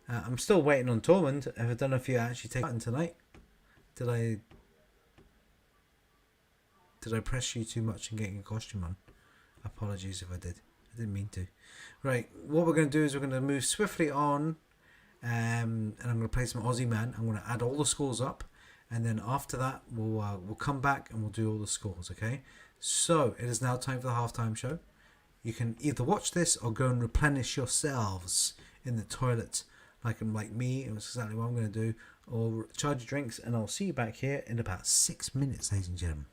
I'm still waiting on Tormund. I don't know if you actually take that in tonight. Did I press you too much in getting a costume on? Apologies if I did. I didn't mean to. Right, what we're going to do is we're going to move swiftly on. And I'm going to play some Ozzy Man. I'm going to add all the scores up. And then after that, we'll come back and we'll do all the scores, okay? So, it is now time for the halftime show. You can either watch this or go and replenish yourselves in the toilet like me. It was exactly what I'm going to do. Or charge your drinks, and I'll see you back here in about 6 minutes, ladies and gentlemen.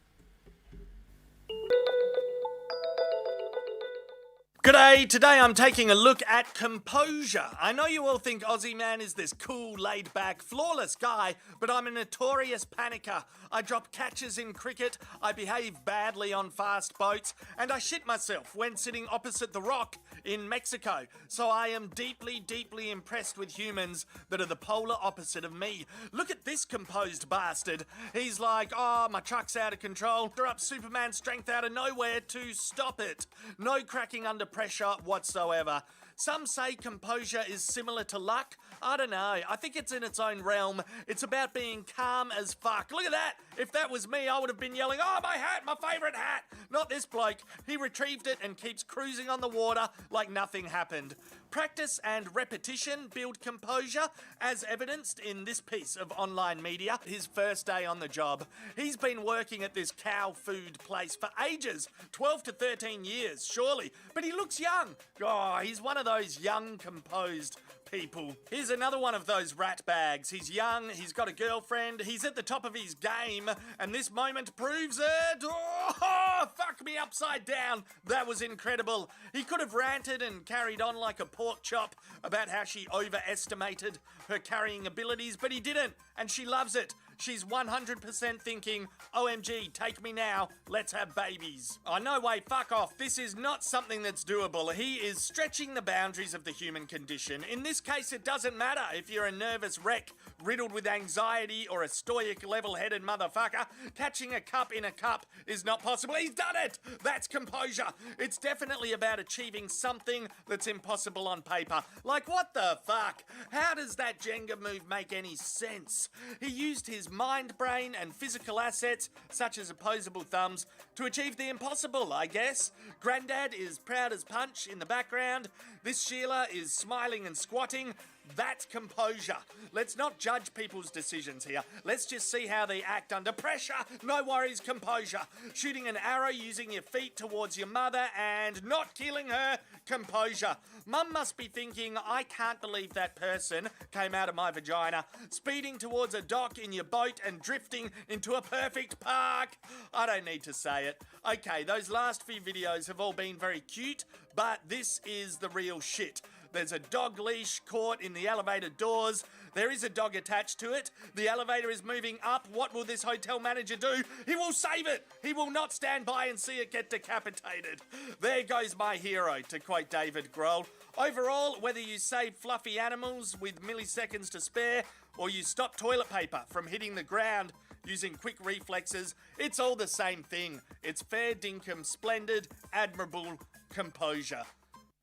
G'day, today I'm taking a look at composure. I know you all think Ozzy Man is this cool, laid-back, flawless guy, but I'm a notorious panicker. I drop catches in cricket, I behave badly on fast boats, and I shit myself when sitting opposite the Rock in Mexico. So I am deeply, deeply impressed with humans that are the polar opposite of me. Look at this composed bastard. He's like, oh, my truck's out of control. Throw up Superman strength out of nowhere to stop it. No cracking under pressure whatsoever. Some say composure is similar to luck. I don't know. I think it's in its own realm. It's about being calm as fuck. Look at that. If that was me, I would have been yelling, oh, my hat, my favourite hat. Not this bloke. He retrieved it and keeps cruising on the water like nothing happened. Practice and repetition build composure, as evidenced in this piece of online media. His first day on the job. He's been working at this cow food place for ages, 12 to 13 years, surely. But he looks young. Oh, he's one of those young, composed people. Here's another one of those rat bags. He's young, he's got a girlfriend, he's at the top of his game, and this moment proves it. Oh, fuck me upside down. That was incredible. He could have ranted and carried on like a pork chop about how she overestimated her carrying abilities, but he didn't, and she loves it. She's 100% thinking, OMG, take me now, let's have babies. Oh, no way, fuck off. This is not something that's doable. He is stretching the boundaries of the human condition. In this case, it doesn't matter if you're a nervous wreck, riddled with anxiety, or a stoic, level-headed motherfucker. Catching a cup in a cup is not possible. He's done it! That's composure. It's definitely about achieving something that's impossible on paper. Like, what the fuck? How does that Jenga move make any sense? He used his mind, brain, and physical assets, such as opposable thumbs, to achieve the impossible, I guess. Grandad is proud as punch in the background. This Sheila is smiling and squatting. That's composure. Let's not judge people's decisions here. Let's just see how they act under pressure. No worries, composure. Shooting an arrow using your feet towards your mother and not killing her, composure. Mum must be thinking, I can't believe that person came out of my vagina. Speeding towards a dock in your boat and drifting into a perfect park. I don't need to say it. Okay, those last few videos have all been very cute, but this is the real shit. There's a dog leash caught in the elevator doors. There is a dog attached to it. The elevator is moving up. What will this hotel manager do? He will save it. He will not stand by and see it get decapitated. There goes my hero, to quote David Grohl. Overall, whether you save fluffy animals with milliseconds to spare or you stop toilet paper from hitting the ground using quick reflexes, it's all the same thing. It's fair dinkum, splendid, admirable composure.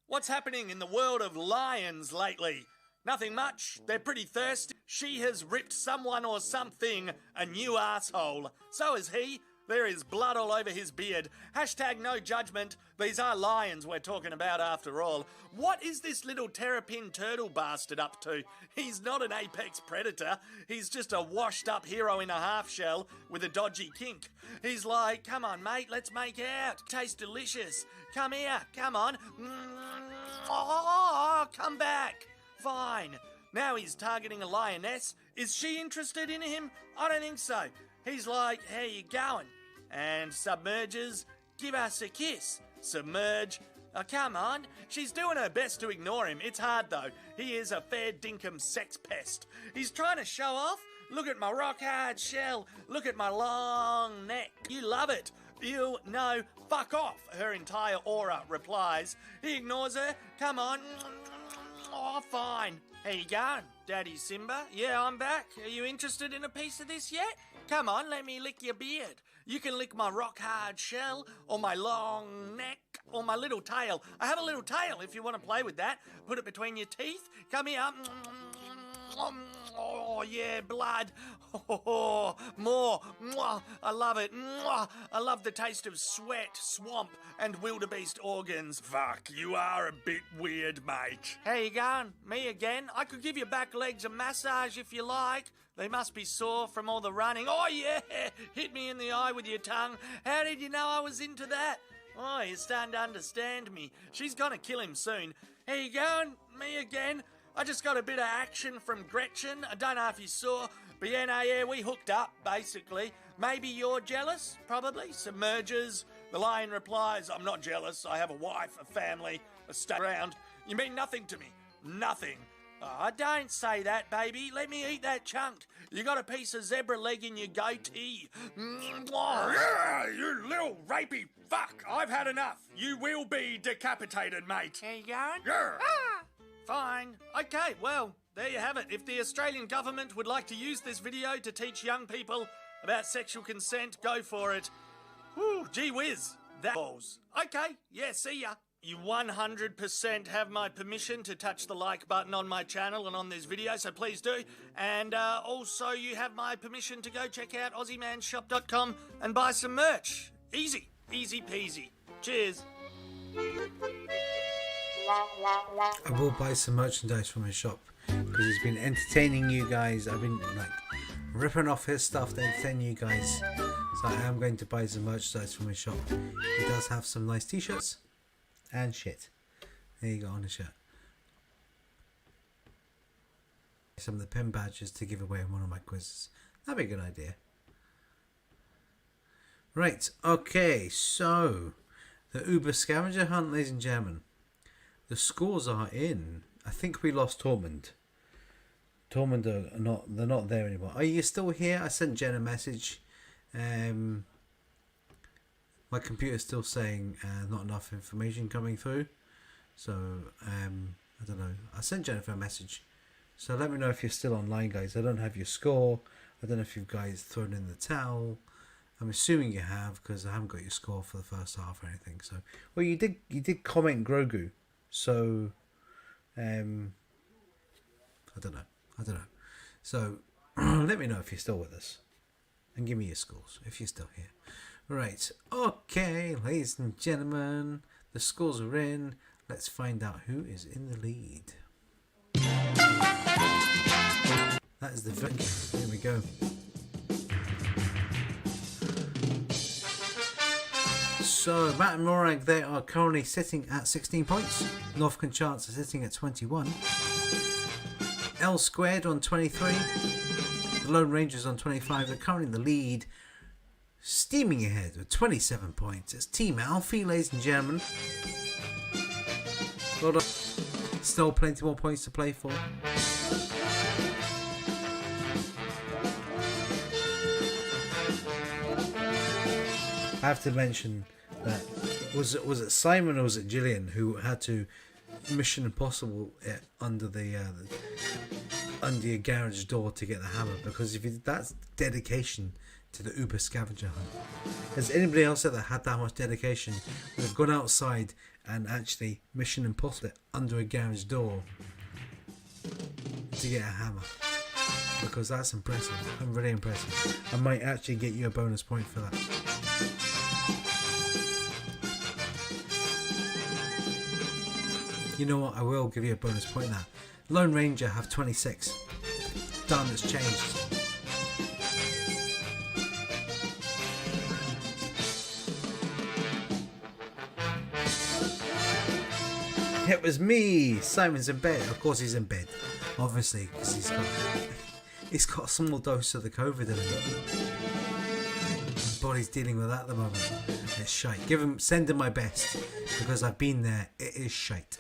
What's happening in the world of lions lately? Nothing much. They're pretty thirsty. She has ripped someone or something a new asshole. So has he. There is blood all over his beard. Hashtag no judgment. These are lions we're talking about after all. What is this little terrapin turtle bastard up to? He's not an apex predator. He's just a washed up hero in a half shell with a dodgy kink. He's like, come on mate, let's make out. Tastes delicious. Come here, come on. Oh, come back. Fine. Now he's targeting a lioness. Is she interested in him? I don't think so. He's like, how you going? And submerges, give us a kiss. Submerge. Oh, come on. She's doing her best to ignore him. It's hard, though. He is a fair dinkum sex pest. He's trying to show off. Look at my rock-hard shell. Look at my long neck. You love it. You know, fuck off, her entire aura replies. He ignores her. Come on. Oh, fine. How you going, Daddy Simba? Yeah, I'm back. Are you interested in a piece of this yet? Come on, let me lick your beard. You can lick my rock-hard shell, or my long neck, or my little tail. I have a little tail if you want to play with that. Put it between your teeth. Come here. Oh, yeah, blood. Oh, more. I love it. I love the taste of sweat, swamp, and wildebeest organs. Fuck, you are a bit weird, mate. How you going? Me again? I could give your back legs a massage if you like. They must be sore from all the running. Oh, yeah, hit me in the eye with your tongue. How did you know I was into that? Oh, you're starting to understand me. She's gonna kill him soon. How you going? Me again? I just got a bit of action from Gretchen. I don't know if you saw, but yeah, we hooked up, basically. Maybe you're jealous? Probably. Submerges. The lion replies, I'm not jealous. I have a wife, a family, a stay around. You mean nothing to me. Nothing. Oh, don't say that, baby. Let me eat that chunk. You got a piece of zebra leg in your goatee. Yeah, you little rapey fuck. I've had enough. You will be decapitated, mate. How you going? Yeah. Fine. Okay, well, there you have it. If the Australian government would like to use this video to teach young people about sexual consent, go for it. Whew, gee whiz. That balls. Okay, yeah, see ya. You 100% have my permission to touch the like button on my channel and on this video, so please do. And also you have my permission to go check out AussieManShop.com and buy some merch. Easy. Easy peasy. Cheers. I will buy some merchandise from his shop because he's been entertaining you guys. I've been like ripping off his stuff to entertain you guys. So I am going to buy some merchandise from his shop. He does have some nice t-shirts and shit. There you go on the shirt. Some of the pin badges to give away in one of my quizzes. That'd be a good idea. Right, okay, so the Uber scavenger hunt, ladies and gentlemen. The scores are in. I think we lost Tormund. Tormund are not. They're not there anymore. Are you still here? I sent Jen a message. My computer's still saying not enough information coming through. So I don't know. I sent Jennifer a message. So let me know if you're still online, guys. I don't have your score. I don't know if you guys thrown in the towel. I'm assuming you have because I haven't got your score for the first half or anything. So well, you did comment Grogu. So, I don't know. So, let me know if you're still with us. And give me your scores if you're still here. Right. Okay, ladies and gentlemen. The scores are in. Let's find out who is in the lead. That is the victory. Here we go. So, Matt and Morag, they are currently sitting at 16 points. North Conchance are sitting at 21. L Squared on 23. The Lone Rangers on 25. They're currently in the lead. Steaming ahead with 27 points. It's Team Alfie, ladies and gentlemen. Hold on. Still plenty more points to play for. I have to mention that was it Simon or was it Gillian who had to Mission Impossible it under under your garage door to get the hammer, because if you, that's dedication to the Uber scavenger hunt. Has anybody else that had that much dedication would have gone outside and actually Mission Impossible it under a garage door to get a hammer? Because that's impressive. I'm really impressive. I might actually get you a bonus point for that. You know what? I will give you a bonus point now. Lone Ranger have 26. Done. It's changed. It was me. Simon's in bed. Of course he's in bed. Obviously, because he's got a small dose of the COVID in him. His body's dealing with that at the moment. It's shite. Send him my best, because I've been there. It is shite.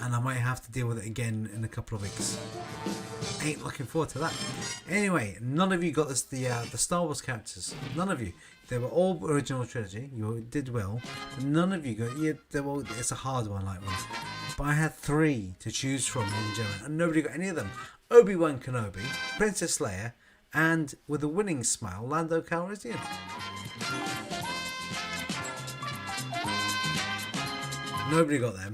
And I might have to deal with it again in a couple of weeks. Ain't looking forward to that. Anyway, none of you got this, the Star Wars characters. None of you. They were all original trilogy. You did well. But none of you got. It's a hard one, like one. But I had 3 to choose from in German, and nobody got any of them. Obi-Wan Kenobi, Princess Leia, and with a winning smile, Lando Calrissian. Nobody got them.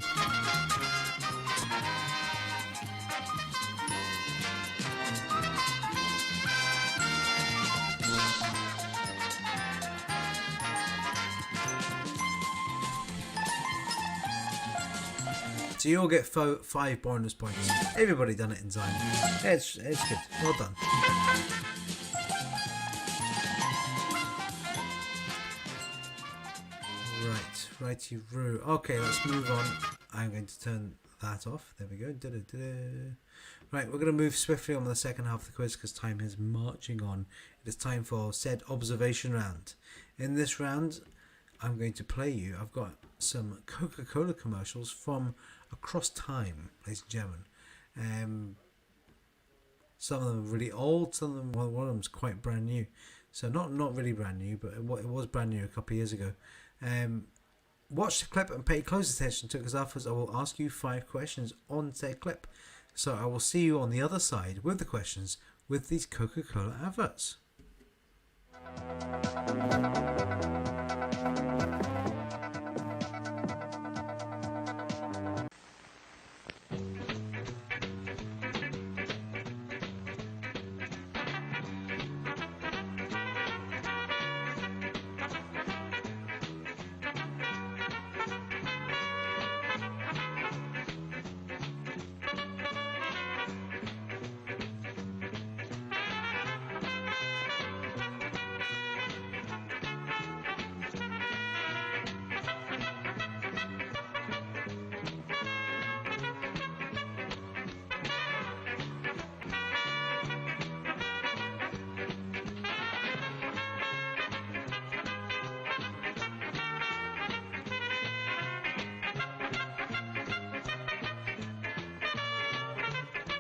So you'll get 5 bonus points. Everybody done it in time. It's good. Well done. Righty-roo. Okay, let's move on. I'm going to turn that off. There we go. Right, we're going to move swiftly on to the second half of the quiz because time is marching on. It is time for said observation round. In this round, I'm going to play you. I've got some Coca-Cola commercials from across time, ladies and gentlemen. Some of them are really old. Some of them, one of them's quite brand new. So not really brand new, but it was brand new a couple of years ago. Watch the clip and pay close attention to it, because afterwards I will ask you 5 questions on said clip. So I will see you on the other side with the questions with these Coca-Cola adverts.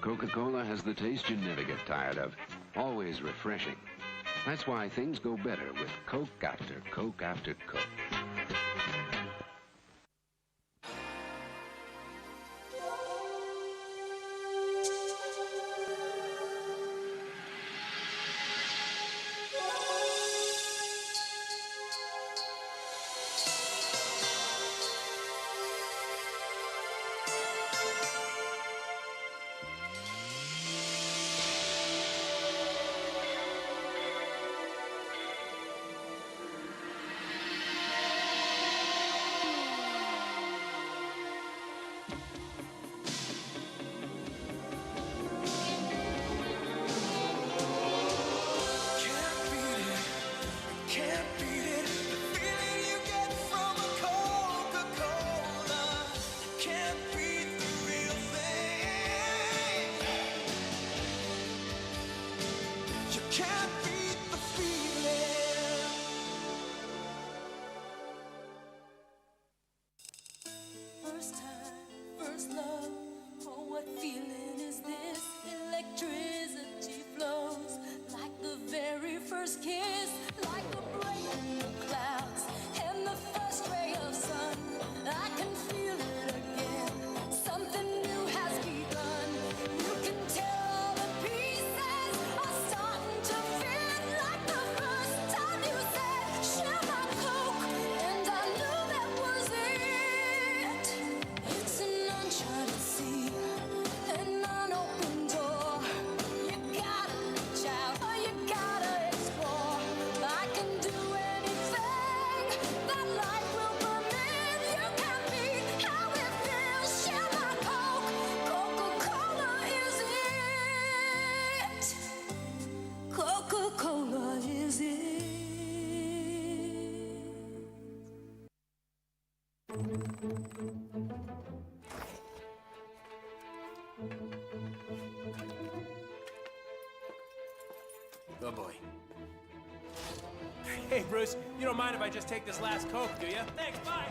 Coca-Cola has the taste you never get tired of. Always refreshing. That's why things go better with Coke after Coke after Coke. Oh boy. Hey, Bruce, you don't mind if I just take this last Coke, do you? Thanks, bye!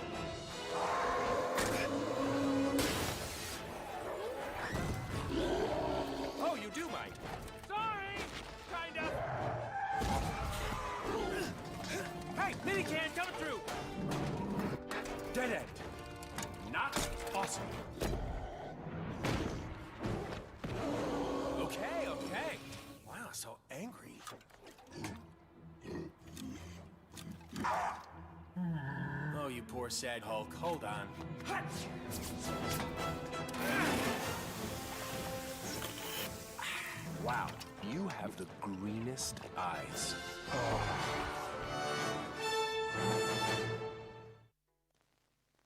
Oh, you do mind. Sorry! Kind of. Hey, minican coming through! Dead end. Not awesome. Okay, okay. Wow, so angry. Oh, you poor sad Hulk. Hold on. Wow, you have the greenest eyes.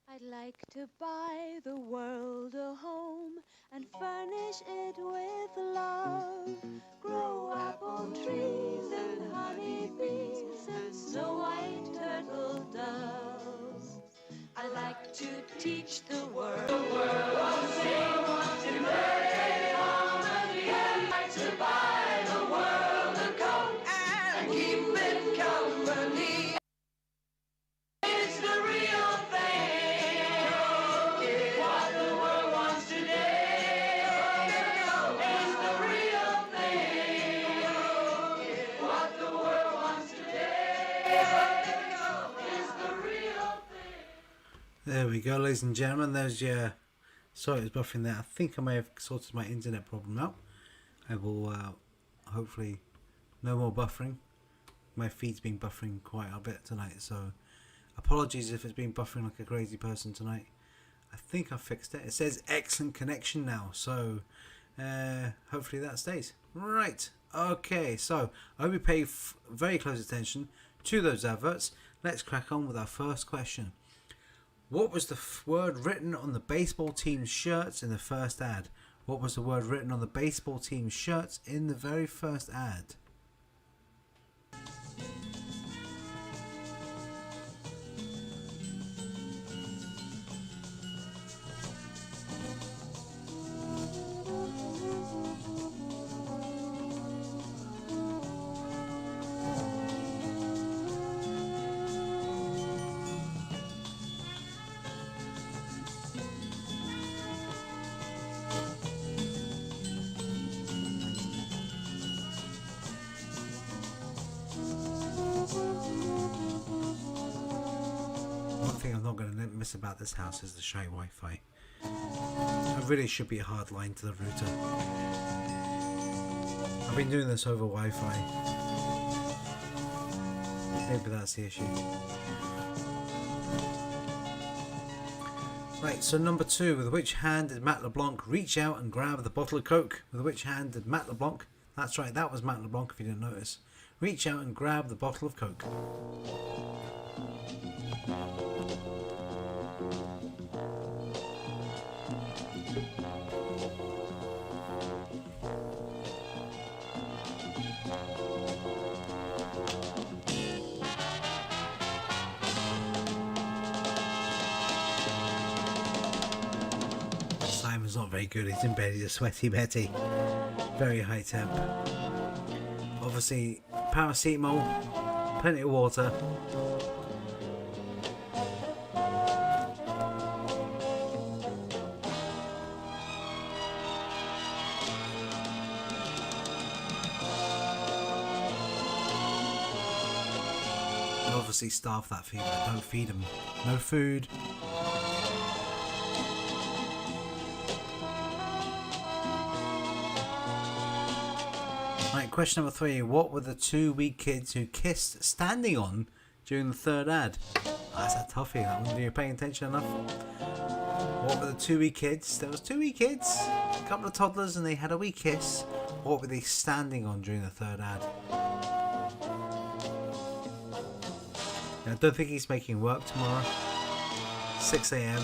I'd like to buy the world a home and furnish it with love. Grow apple trees and honey bees and snow white turtle doves. I'd like to teach the world one thing, to play harmony. I'd like to buy the world a coat and keep it company. It's the real thing. What the world wants today is the real thing. What the world wants today is the real thing. There we go, ladies and gentlemen. There's your... Sorry, it was buffering there. I think I may have sorted my internet problem out. I will hopefully no more buffering. My feed's been buffering quite a bit tonight, so apologies if it's been buffering like a crazy person tonight. I think I fixed it. It says excellent connection now, so hopefully that stays. Right, okay, so I hope you pay very close attention to those adverts. Let's crack on with our first question. What was the word written on the baseball team's shirts in the first ad? What was the word written on the baseball team's shirts in the very first ad? One thing I'm not going to miss about this house is the shy Wi-Fi. There really should be a hard line to the router. I've been doing this over Wi-Fi. Maybe that's the issue. Right, so number 2. With which hand did Matt LeBlanc reach out and grab the bottle of Coke? With which hand did Matt LeBlanc, that's right, that was Matt LeBlanc if you didn't notice, reach out and grab the bottle of Coke? Simon's not very good. He's in bed. He's a sweaty Betty. Very high temp. Obviously, paracetamol, plenty of water. And obviously, starve that fever. Don't feed him. No food. Right, question number 3. What were the 2 weak kids who kissed standing on during the third ad? Oh, that's a toughie, that one. Are you paying attention enough? What were the 2 wee kids? There was 2 wee kids, a couple of toddlers, and they had a wee kiss. What were they standing on during the third ad? I don't think he's making work tomorrow. 6 a.m.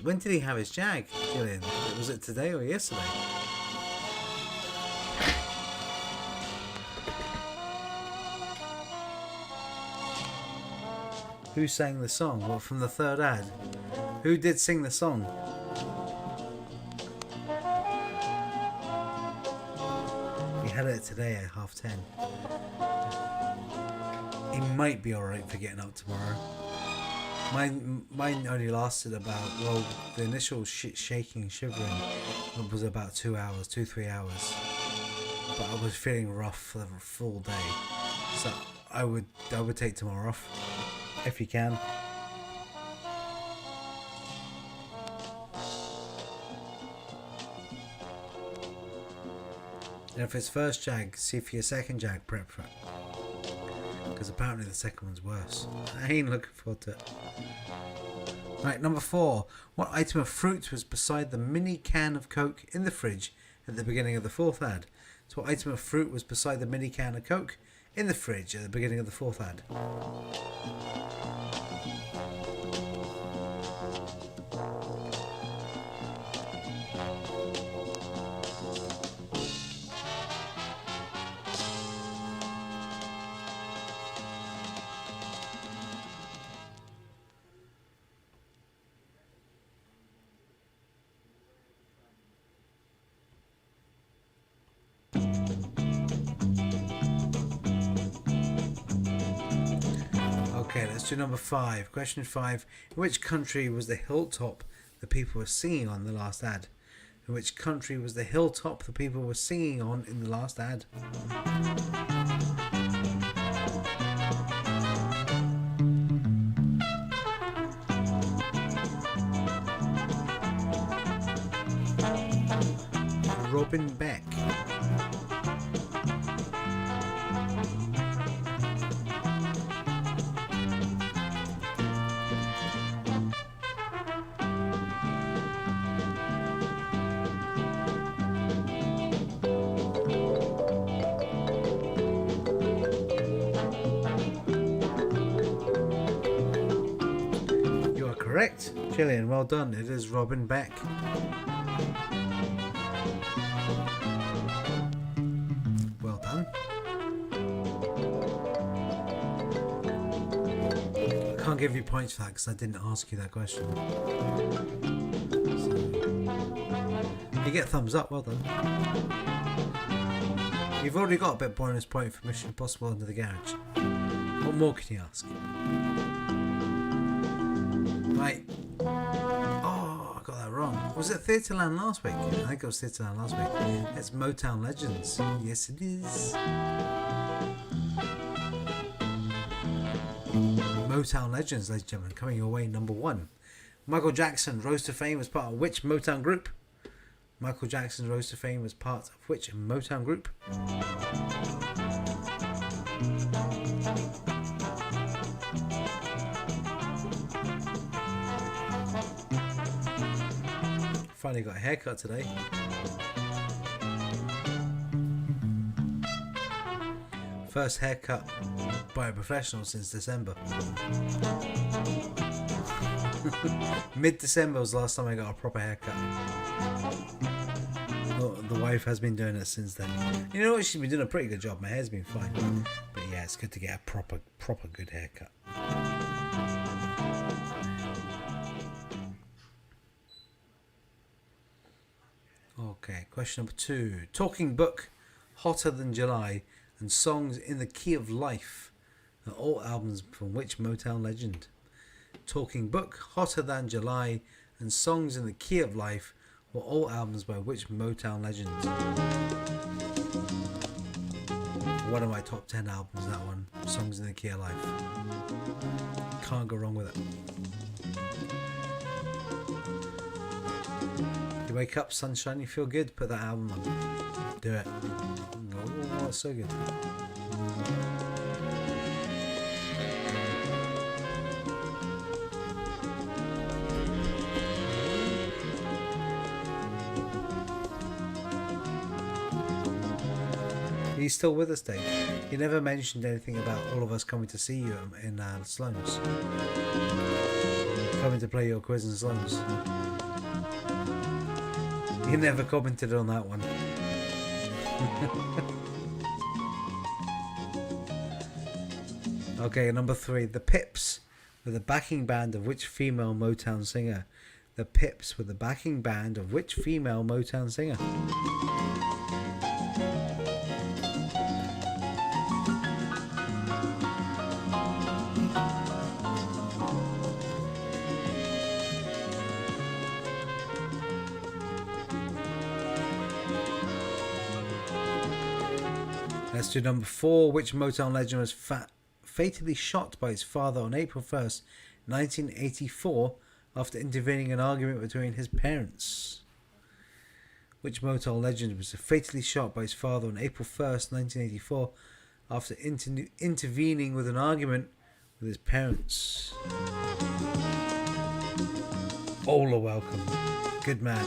When did he have his jag, Gillian? Was it today or yesterday? Who sang the song? Well, from the third ad. Who did sing the song? We had it today at 10:30. He might be alright for getting up tomorrow. Mine only lasted about, well, the initial shaking and shivering was about 2-3 hours. But I was feeling rough for the full day. So I would take tomorrow off, if you can. And if it's first jag, see for your second jag, prep for it. Because apparently the second one's worse. I ain't looking forward to it. Right, number 4. What item of fruit was beside the mini can of Coke in the fridge at the beginning of the 4th ad? So what item of fruit was beside the mini can of Coke in the fridge at the beginning of the 4th ad? Okay, let's do number 5. Question 5. In which country was the hilltop the people were singing on the last ad? In which country was the hilltop the people were singing on in the last ad? Robin Beck. Correct, Gillian, well done. It is Robin Beck. Well done. I can't give you points for that because I didn't ask you that question. So, you get thumbs up, well done. You've already got a bit bonus point for Mission Impossible Under the Garage. What more can you ask? Right. Oh, I got that wrong. Was it Theatreland last week? I think it was Theatreland last week. It's Motown Legends. Yes, it is. Motown Legends, ladies and gentlemen, coming your way, number 1. Michael Jackson rose to fame as part of which Motown group? Michael Jackson rose to fame as part of which Motown group? Finally got a haircut today. First haircut by a professional since December. Mid-December was the last time I got a proper haircut. Well, the wife has been doing it since then. You know what? She's been doing a pretty good job. My hair's been fine. But yeah, it's good to get a proper good haircut. Okay, question number 2. Talking Book, Hotter Than July, and Songs in the Key of Life are all albums from which Motown legend? Talking Book, Hotter Than July, and Songs in the Key of Life were all albums by which Motown legend? One of my top 10 albums, that one. Songs in the Key of Life. Can't go wrong with it. You wake up, sunshine, you feel good, put that album on. Do it. Oh, it's so good. Are you still with us, Dave? You never mentioned anything about all of us coming to see you in Sloane's. Coming to play your quiz in Sloane's. You never commented on that one. Okay, number 3. The Pips were the backing band of which female Motown singer? The Pips were the backing band of which female Motown singer? Let's do number 4. Which Motown legend was fatally shot by his father on April 1st, 1984, after intervening in an argument between his parents? Which Motown legend was fatally shot by his father on April 1st, 1984, after intervening with an argument with his parents? All are welcome. Good man.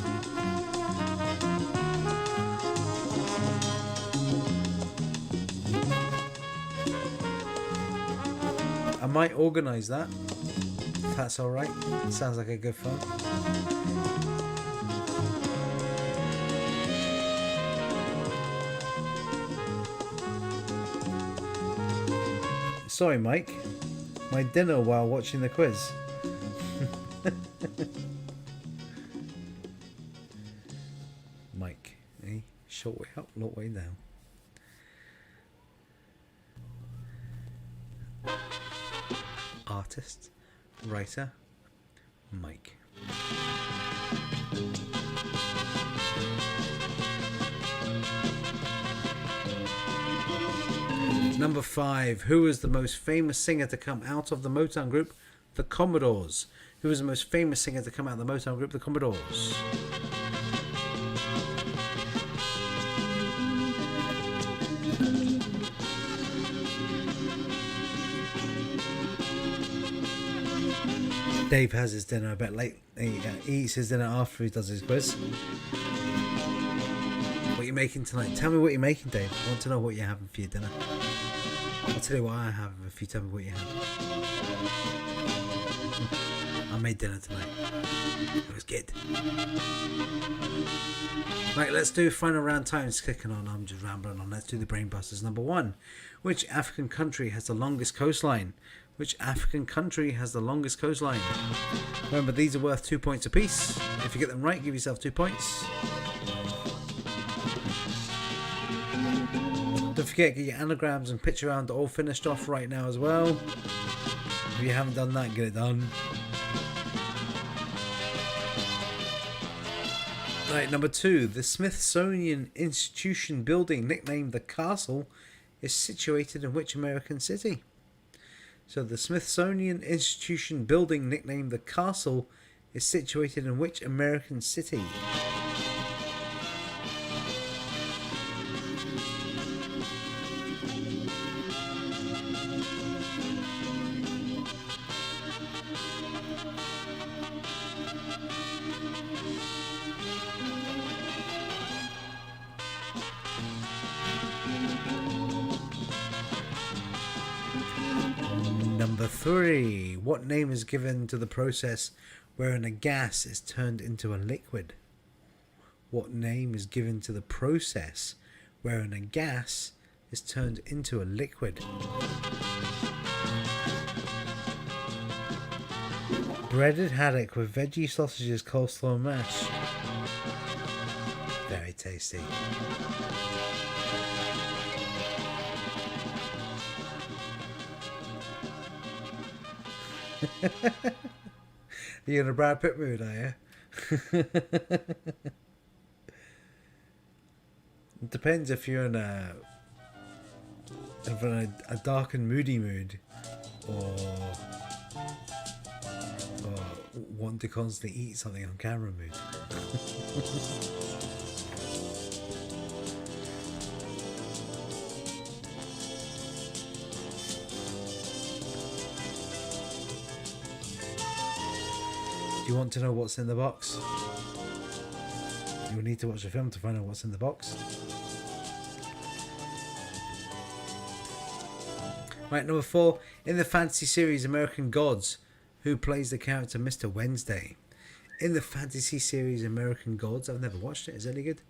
I might organise that, if that's alright. Sounds like a good fun. Sorry, Mike. My dinner while watching the quiz. Mike, eh? Short way up, long way down. Artist, writer, Mike. Number 5. Who was the most famous singer to come out of the Motown group, the Commodores? Who was the most famous singer to come out of the Motown group, the Commodores? Dave has his dinner a bit late. He eats his dinner after he does his quiz. What are you making tonight? Tell me what you're making, Dave. I want to know what you're having for your dinner. I'll tell you what I have if you tell me what you have. I made dinner tonight. It was good. Right, let's do final round. Time's clicking on. I'm just rambling on. Let's do the brain busters. Number 1. Which African country has the longest coastline? Which African country has the longest coastline? Remember, these are worth 2 points apiece. If you get them right, give yourself 2 points. Don't forget, get your anagrams and pitch around all finished off right now as well. If you haven't done that, get it done. Right, number 2. The Smithsonian Institution building, nicknamed the Castle, is situated in which American city? So the Smithsonian Institution building, nicknamed the Castle, is situated in which American city? Number 3. What name is given to the process wherein a gas is turned into a liquid? What name is given to the process wherein a gas is turned into a liquid? Breaded haddock with veggie sausages, coleslaw and mash. Very tasty. You're in a Brad Pitt mood, are you? It depends if you're in a dark and moody mood, or want to constantly eat something on camera mood. Do you want to know what's in the box? You'll need to watch the film to find out what's in the box. Right, number 4. In the fantasy series American Gods, who plays the character Mr. Wednesday? In the fantasy series American Gods, I've never watched it. Is it any good?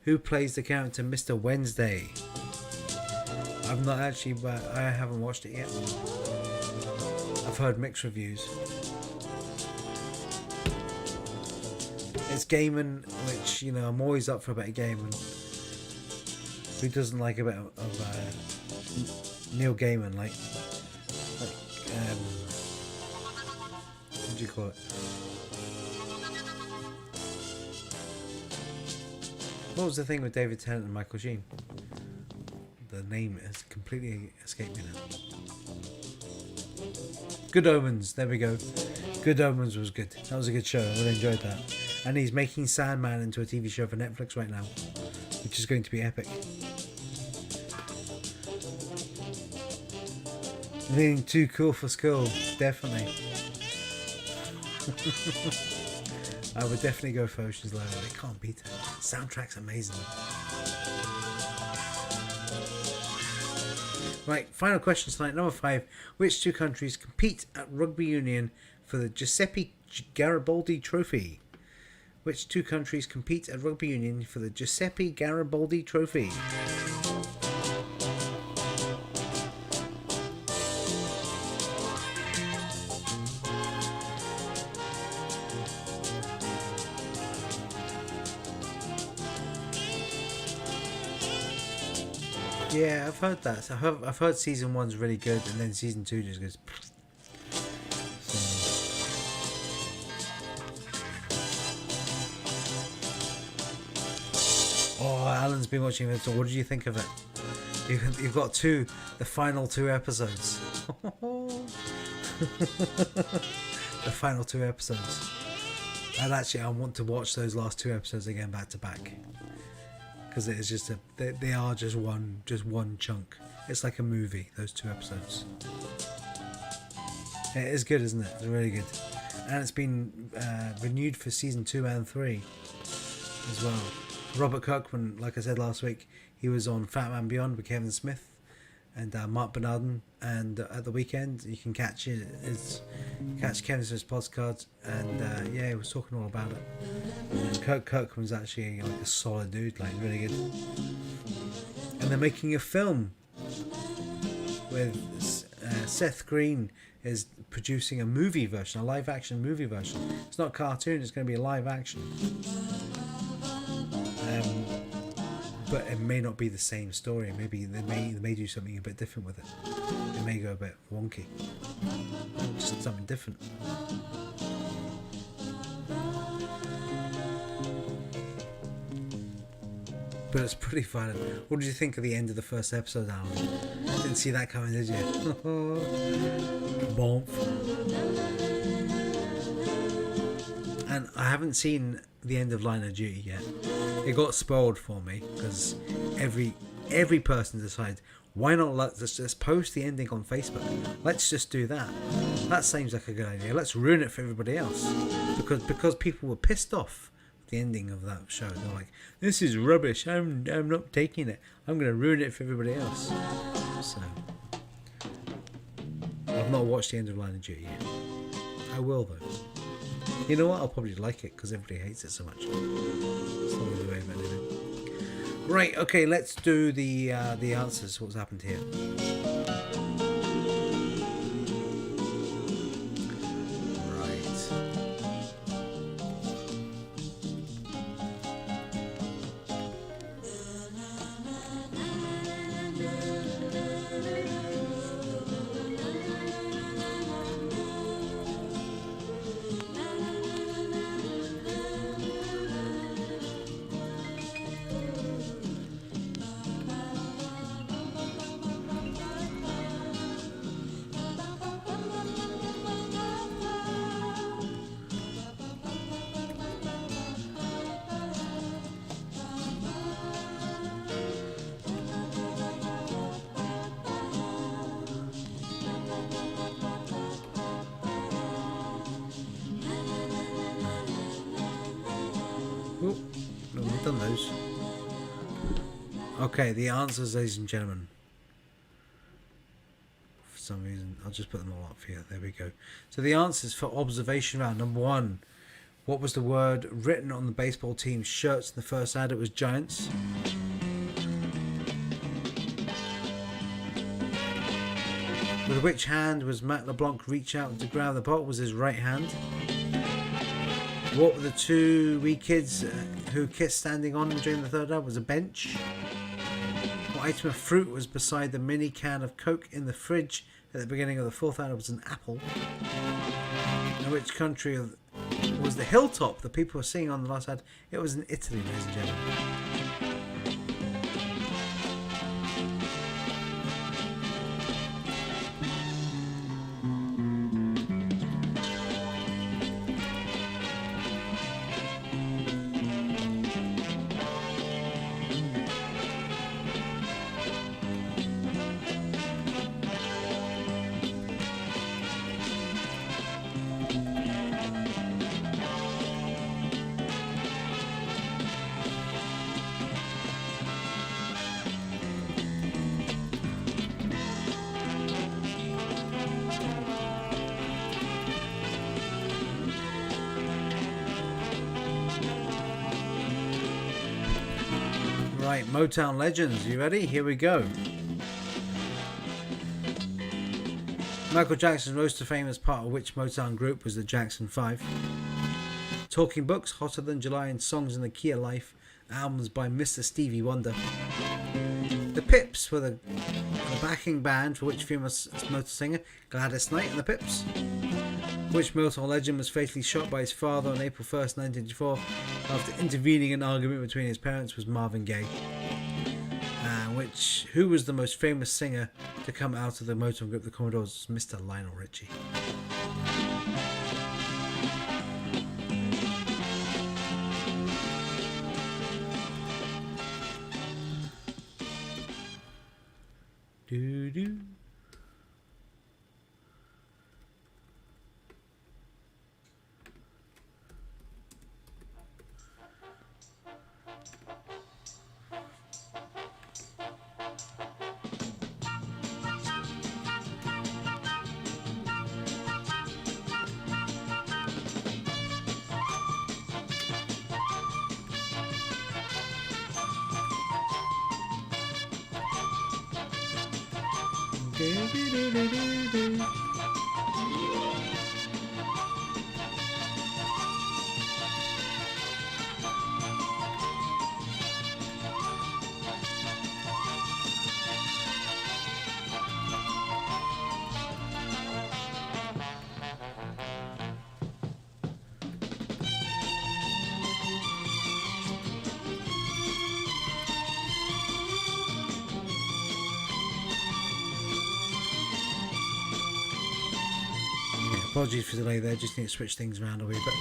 Who plays the character Mr. Wednesday? I haven't watched it yet. I've heard mixed reviews. It's gaming, which, you know, I'm always up for a bit of gaming. Who doesn't like a bit of Neil Gaiman, like what do you call it? What was the thing with David Tennant and Michael Sheen? The name has completely escaped me now. Good Omens, there we go. Good Omens was good. That was a good show. I really enjoyed that. And he's making Sandman into a TV show for Netflix right now, which is going to be epic. Being too cool for school, definitely. I would definitely go for Ocean's 11. It can't beat it. Soundtrack's amazing. Right, final question tonight, number 5. Which 2 countries compete at rugby union for the Giuseppe Garibaldi Trophy? Which 2 countries compete at rugby union for the Giuseppe Garibaldi Trophy? Yeah, I've heard that. I've heard season 1's really good, and then season 2 just goes. Oh, Alan's been watching it. So, what did you think of it? You've got the final 2 episodes. The final 2 episodes. And actually, I want to watch those last 2 episodes again back to back. Because it is just they are just one chunk. It's like a movie, those 2 episodes. It is good, isn't it? It's really good. And it's been renewed for season 2 and 3 as well. Robert Kirkman, like I said last week, he was on Fat Man Beyond with Kevin Smith and Mark Bernardin, and at the weekend you can catch Kevin Smith's podcast, and he was talking all about it. And Kirkman's actually like a solid dude, like really good. And they're making a film with Seth Green is producing a movie version, a live action movie version. It's not a cartoon, it's going to be a live action. But it may not be the same story. Maybe they may do something a bit different with it. It may go a bit wonky. Just something different. But it's pretty violent. What did you think of the end of the first episode, Alan? Didn't see that coming, did you? Bonk. And I haven't seen the end of Line of Duty yet. It got spoiled for me because every person decided, why not let's just post the ending on Facebook? Let's just do that. That seems like a good idea. Let's ruin it for everybody else, because people were pissed off with the ending of that show. They're like, this is rubbish. I'm not taking it. I'm going to ruin it for everybody else. So I've not watched the end of Line of Duty yet. I will though. You know what? I'll probably like it because everybody hates it so much. It's not really the way about it. Right, okay, let's do the answers. What's happened here? Done those. Okay, the answers, ladies and gentlemen. For some reason, I'll just put them all up here. There we go. So the answers for observation round. Number 1. What was the word written on the baseball team's shirts in the first ad? It was Giants. With which hand was Matt LeBlanc reach out to grab the pot? Was his right hand? What were the two wee kids who kissed standing on during the third ad? Was a bench. What item of fruit was beside the mini can of Coke in the fridge at the beginning of the fourth ad? Was an apple. In which country was the hilltop the people were seeing on the last ad? It was in Italy, ladies and gentlemen. Right, Motown Legends, you ready? Here we go. Michael Jackson rose to fame as part of which Motown group was the Jackson 5? Talking Books, Hotter Than July, and Songs in the Key of Life, albums by Mr. Stevie Wonder. The Pips were the backing band for which famous motor singer Gladys Knight and the Pips? Which Motown legend was fatally shot by his father on April 1st, 1984 after intervening in an argument between his parents? Was Marvin Gaye? Who was the most famous singer to come out of the Motown group, the Commodores? Mr. Lionel Richie. Doo-doo. Apologies for the delay there, just need to switch things around a wee bit.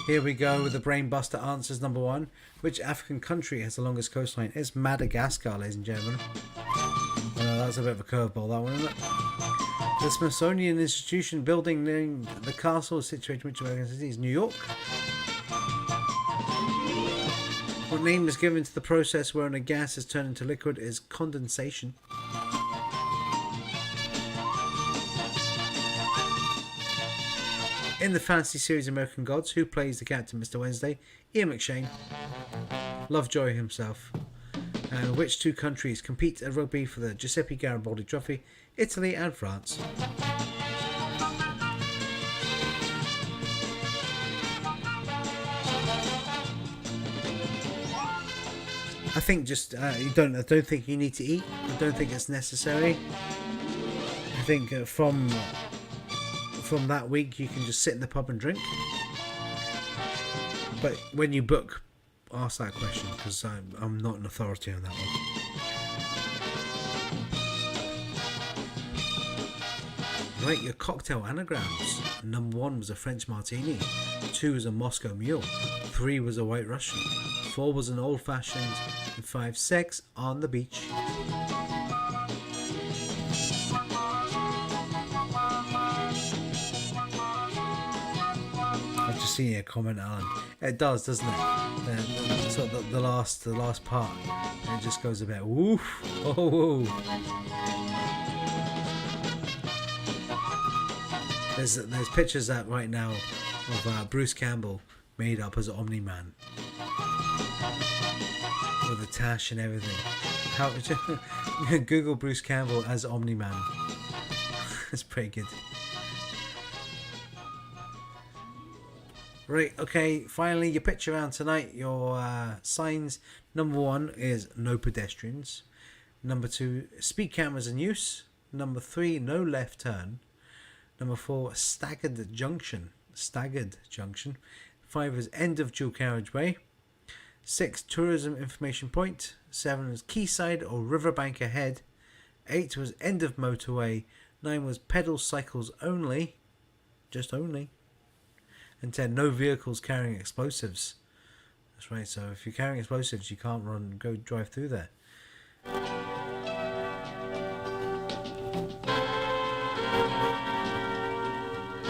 Here we go with the Brainbuster answers. Number one, which African country has the longest coastline? It's Madagascar, ladies and gentlemen. Oh, no, that's a bit of a curveball, that one, isn't it? The Smithsonian Institution building named the castle is situated in which American city? Is New York? What name is given to the process wherein a gas is turned into liquid? Is condensation. In the fantasy series American Gods, who plays the character Mr. Wednesday? Ian McShane. Lovejoy himself. And which two countries compete at rugby for the Giuseppe Garibaldi Trophy? Italy and France. I think just I don't think you need to eat. I don't think it's necessary. I think from that week you can just sit in the pub and drink. But when you book, ask that question, because I'm not an authority on that one. Right, your cocktail anagrams. Number 1 was a French martini. 2 was a Moscow Mule. 3 was a White Russian. 4 was an old fashioned. And 5, sex on the beach. I've just seen a comment, Alan. It does, doesn't it? The last part, it just goes a bit woof. Oh. There's pictures out right now of Bruce Campbell made up as Omni-Man with the tash and everything. Google Bruce Campbell as Omni-Man. That's pretty good. Right, okay, finally your picture round tonight. Your signs. Number 1 is no pedestrians. Number 2, speed cameras in use. Number 3, no left turn. Number 4, staggered junction. 5 is end of dual carriageway. 6, tourism information point. 7 is quayside or riverbank ahead. 8 was end of motorway. 9 was pedal cycles only. Just only. And 10, no vehicles carrying explosives. That's right, so if you're carrying explosives, you can't drive through there.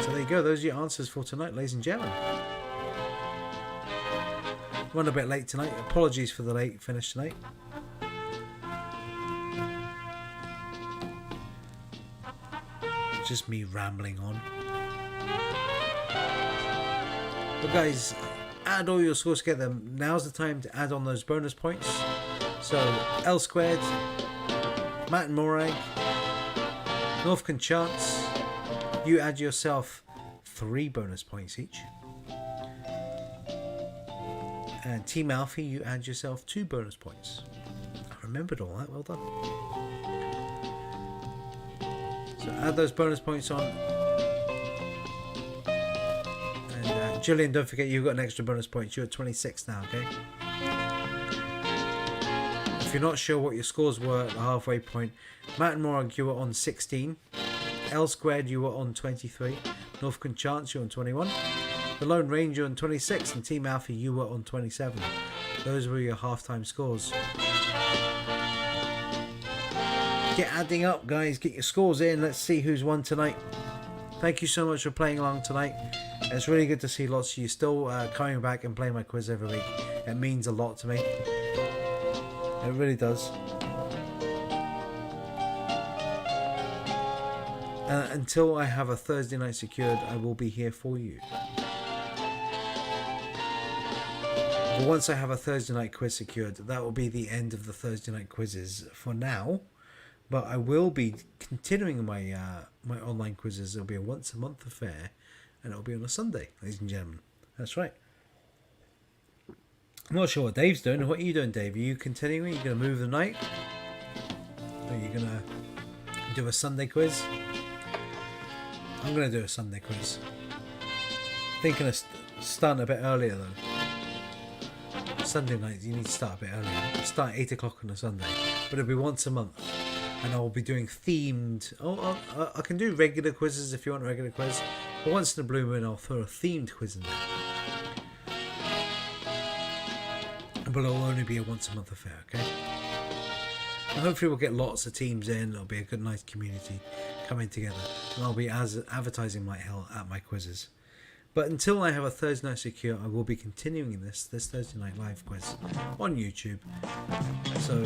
So there you go, those are your answers for tonight, ladies and gentlemen. Run a bit late tonight. Apologies for the late finish tonight. It's just me rambling on. But guys, add all your scores together. Now's the time to add on those bonus points. So L Squared, Matt and Morag, Northcan Chance, you add yourself 3 bonus points each. And Team Alfie, you add yourself 2 bonus points. I remembered all that, well done. So add those bonus points on. And Julian, don't forget you've got an extra bonus point. You're at 26 now, okay? If you're not sure what your scores were at the halfway point, Matt and Morag, you were on 16. L Squared, you were on 23. Northcan Chance, you're on 21. The Lone Ranger on 26, and Team Alfie, you were on 27. Those were your halftime scores. Get adding up, guys. Get your scores in. Let's see who's won tonight. Thank you so much for playing along tonight. It's really good to see lots of you still coming back and playing my quiz every week. It means a lot to me. It really does. Until I have a Thursday night secured, I will be here for you. But once I have a Thursday night quiz secured, that will be the end of the Thursday night quizzes for now. But I will be continuing my my online quizzes. It'll be a once a month affair, and it'll be on a Sunday, ladies and gentlemen. That's right. I'm not sure what Dave's doing. What are you doing, Dave? Are you continuing? Are you going to move the night? Are you going to do a Sunday quiz? I'm going to do a Sunday quiz. Thinking of starting a bit earlier though. Sunday nights you need to start a bit earlier. Start 8 o'clock on a Sunday, but it'll be once a month, and I'll be doing themed. I can do regular quizzes if you want a regular quiz, but once in a blue moon I'll throw a themed quiz in there. But it'll only be a once a month affair, okay? And hopefully we'll get lots of teams in. It'll be a good, nice community coming together, and I'll be advertising like hell at my quizzes. But until I have a Thursday night secure, I will be continuing this Thursday night live quiz on YouTube. So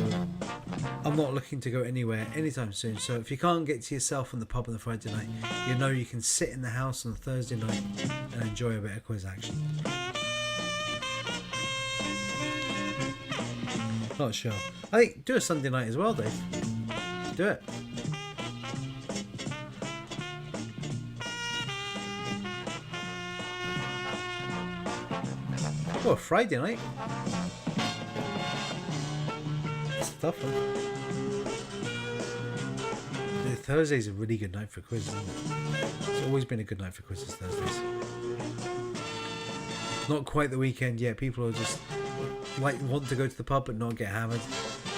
I'm not looking to go anywhere anytime soon. So if you can't get to yourself on the pub on the Friday night, you know you can sit in the house on the Thursday night and enjoy a bit of quiz action. Not sure. I think do a Sunday night as well, Dave. Do it. Oh, Friday night. It's a tough one. Thursday's a really good night for quizzes, isn't it? It's always been a good night for quizzes, Thursdays. Not quite the weekend yet. People are just want to go to the pub but not get hammered.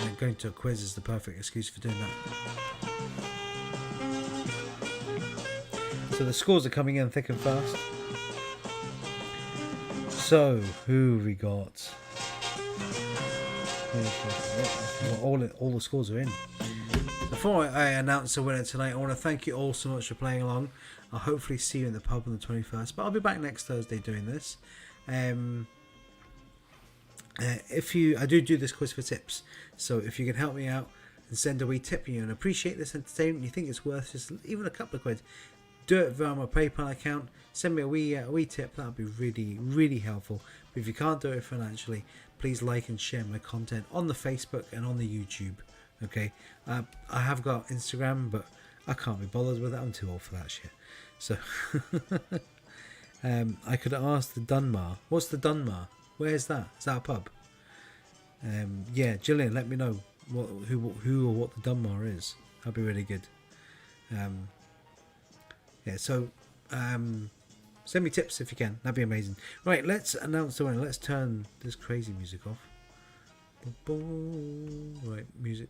And going to a quiz is the perfect excuse for doing that. So the scores are coming in thick and fast. So, who have we got? All the scores are in. Before I announce the winner tonight, I want to thank you all so much for playing along. I'll hopefully see you in the pub on the 21st, but I'll be back next Thursday doing this. I do this quiz for tips, so if you can help me out and send a wee tip, and appreciate this entertainment, you think it's worth just even a couple of quid, do it via my PayPal account. Send me a wee tip. That would be really, really helpful. But if you can't do it financially, please like and share my content on the Facebook and on the YouTube. Okay, I have got Instagram, but I can't be bothered with it. I'm too old for that shit. So I could ask the Dunbar. What's the Dunbar? Where's that? Is that a pub? Yeah, Gillian, let me know who or what the Dunbar is. That'd be really good. Yeah, so send me tips if you can. That'd be amazing. Right, let's announce the winner. Let's turn this crazy music off. Right,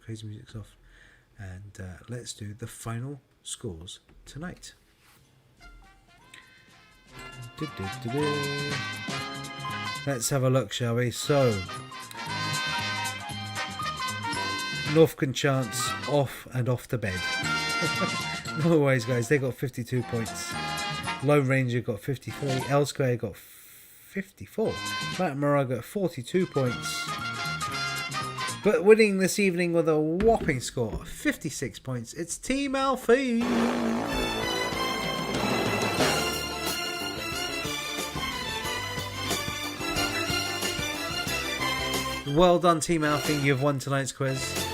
crazy music's off. And let's do the final scores tonight. Let's have a look, shall we? So, Northcote Chance off the bed. No worries, guys. They got 52 points. Lone Ranger got 53. L Square got 54. Matt Murray got 42 points. But winning this evening with a whopping score of 56 points, it's Team Alfie. Well done, Team Alfie. You've won tonight's quiz.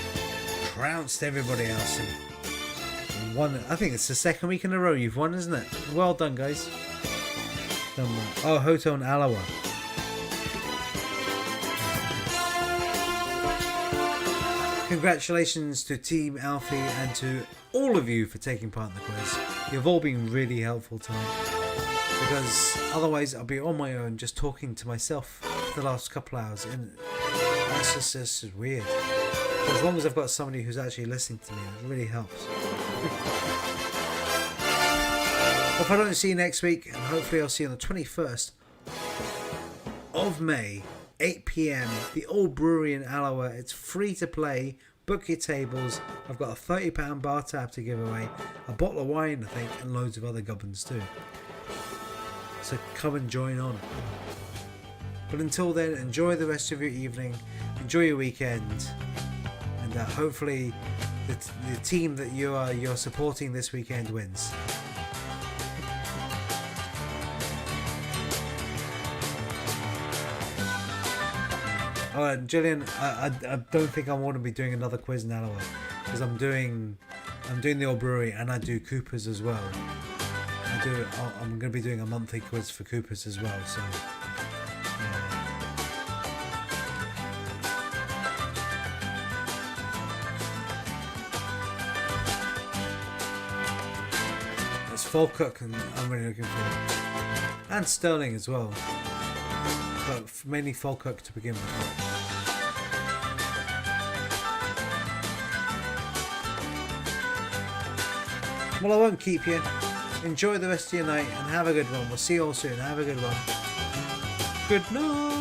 Trounced everybody else. And won. I think it's the second week in a row you've won, isn't it? Well done, guys. Done well. Oh, Hoto and Alawa. Congratulations to Team Alfie and to all of you for taking part in the quiz. You've all been really helpful tonight, because otherwise I'll be on my own just talking to myself for the last couple hours, and that's just weird. As long as I've got somebody who's actually listening to me, it really helps. If I don't see you next week, and hopefully I'll see you on the 21st of May, 8 p.m, the Old Brewery in Alloa. It's free to play. Book your tables. I've got a £30 bar tab to give away, a bottle of wine, I think, and loads of other gubbins too. So come and join on. But until then, enjoy the rest of your evening, enjoy your weekend, and hopefully the team that you're supporting this weekend wins. Alright, Gillian, I don't think I want to be doing another quiz in Alloa, because I'm doing the Old Brewery and I do Cooper's as well. I'm going to be doing a monthly quiz for Cooper's as well, so it's Falkirk, and I'm really looking for it, and Stirling as well, but mainly Falkirk to begin with. Well, I won't keep you. Enjoy the rest of your night and have a good one. We'll see you all soon. Have a good one. Good night.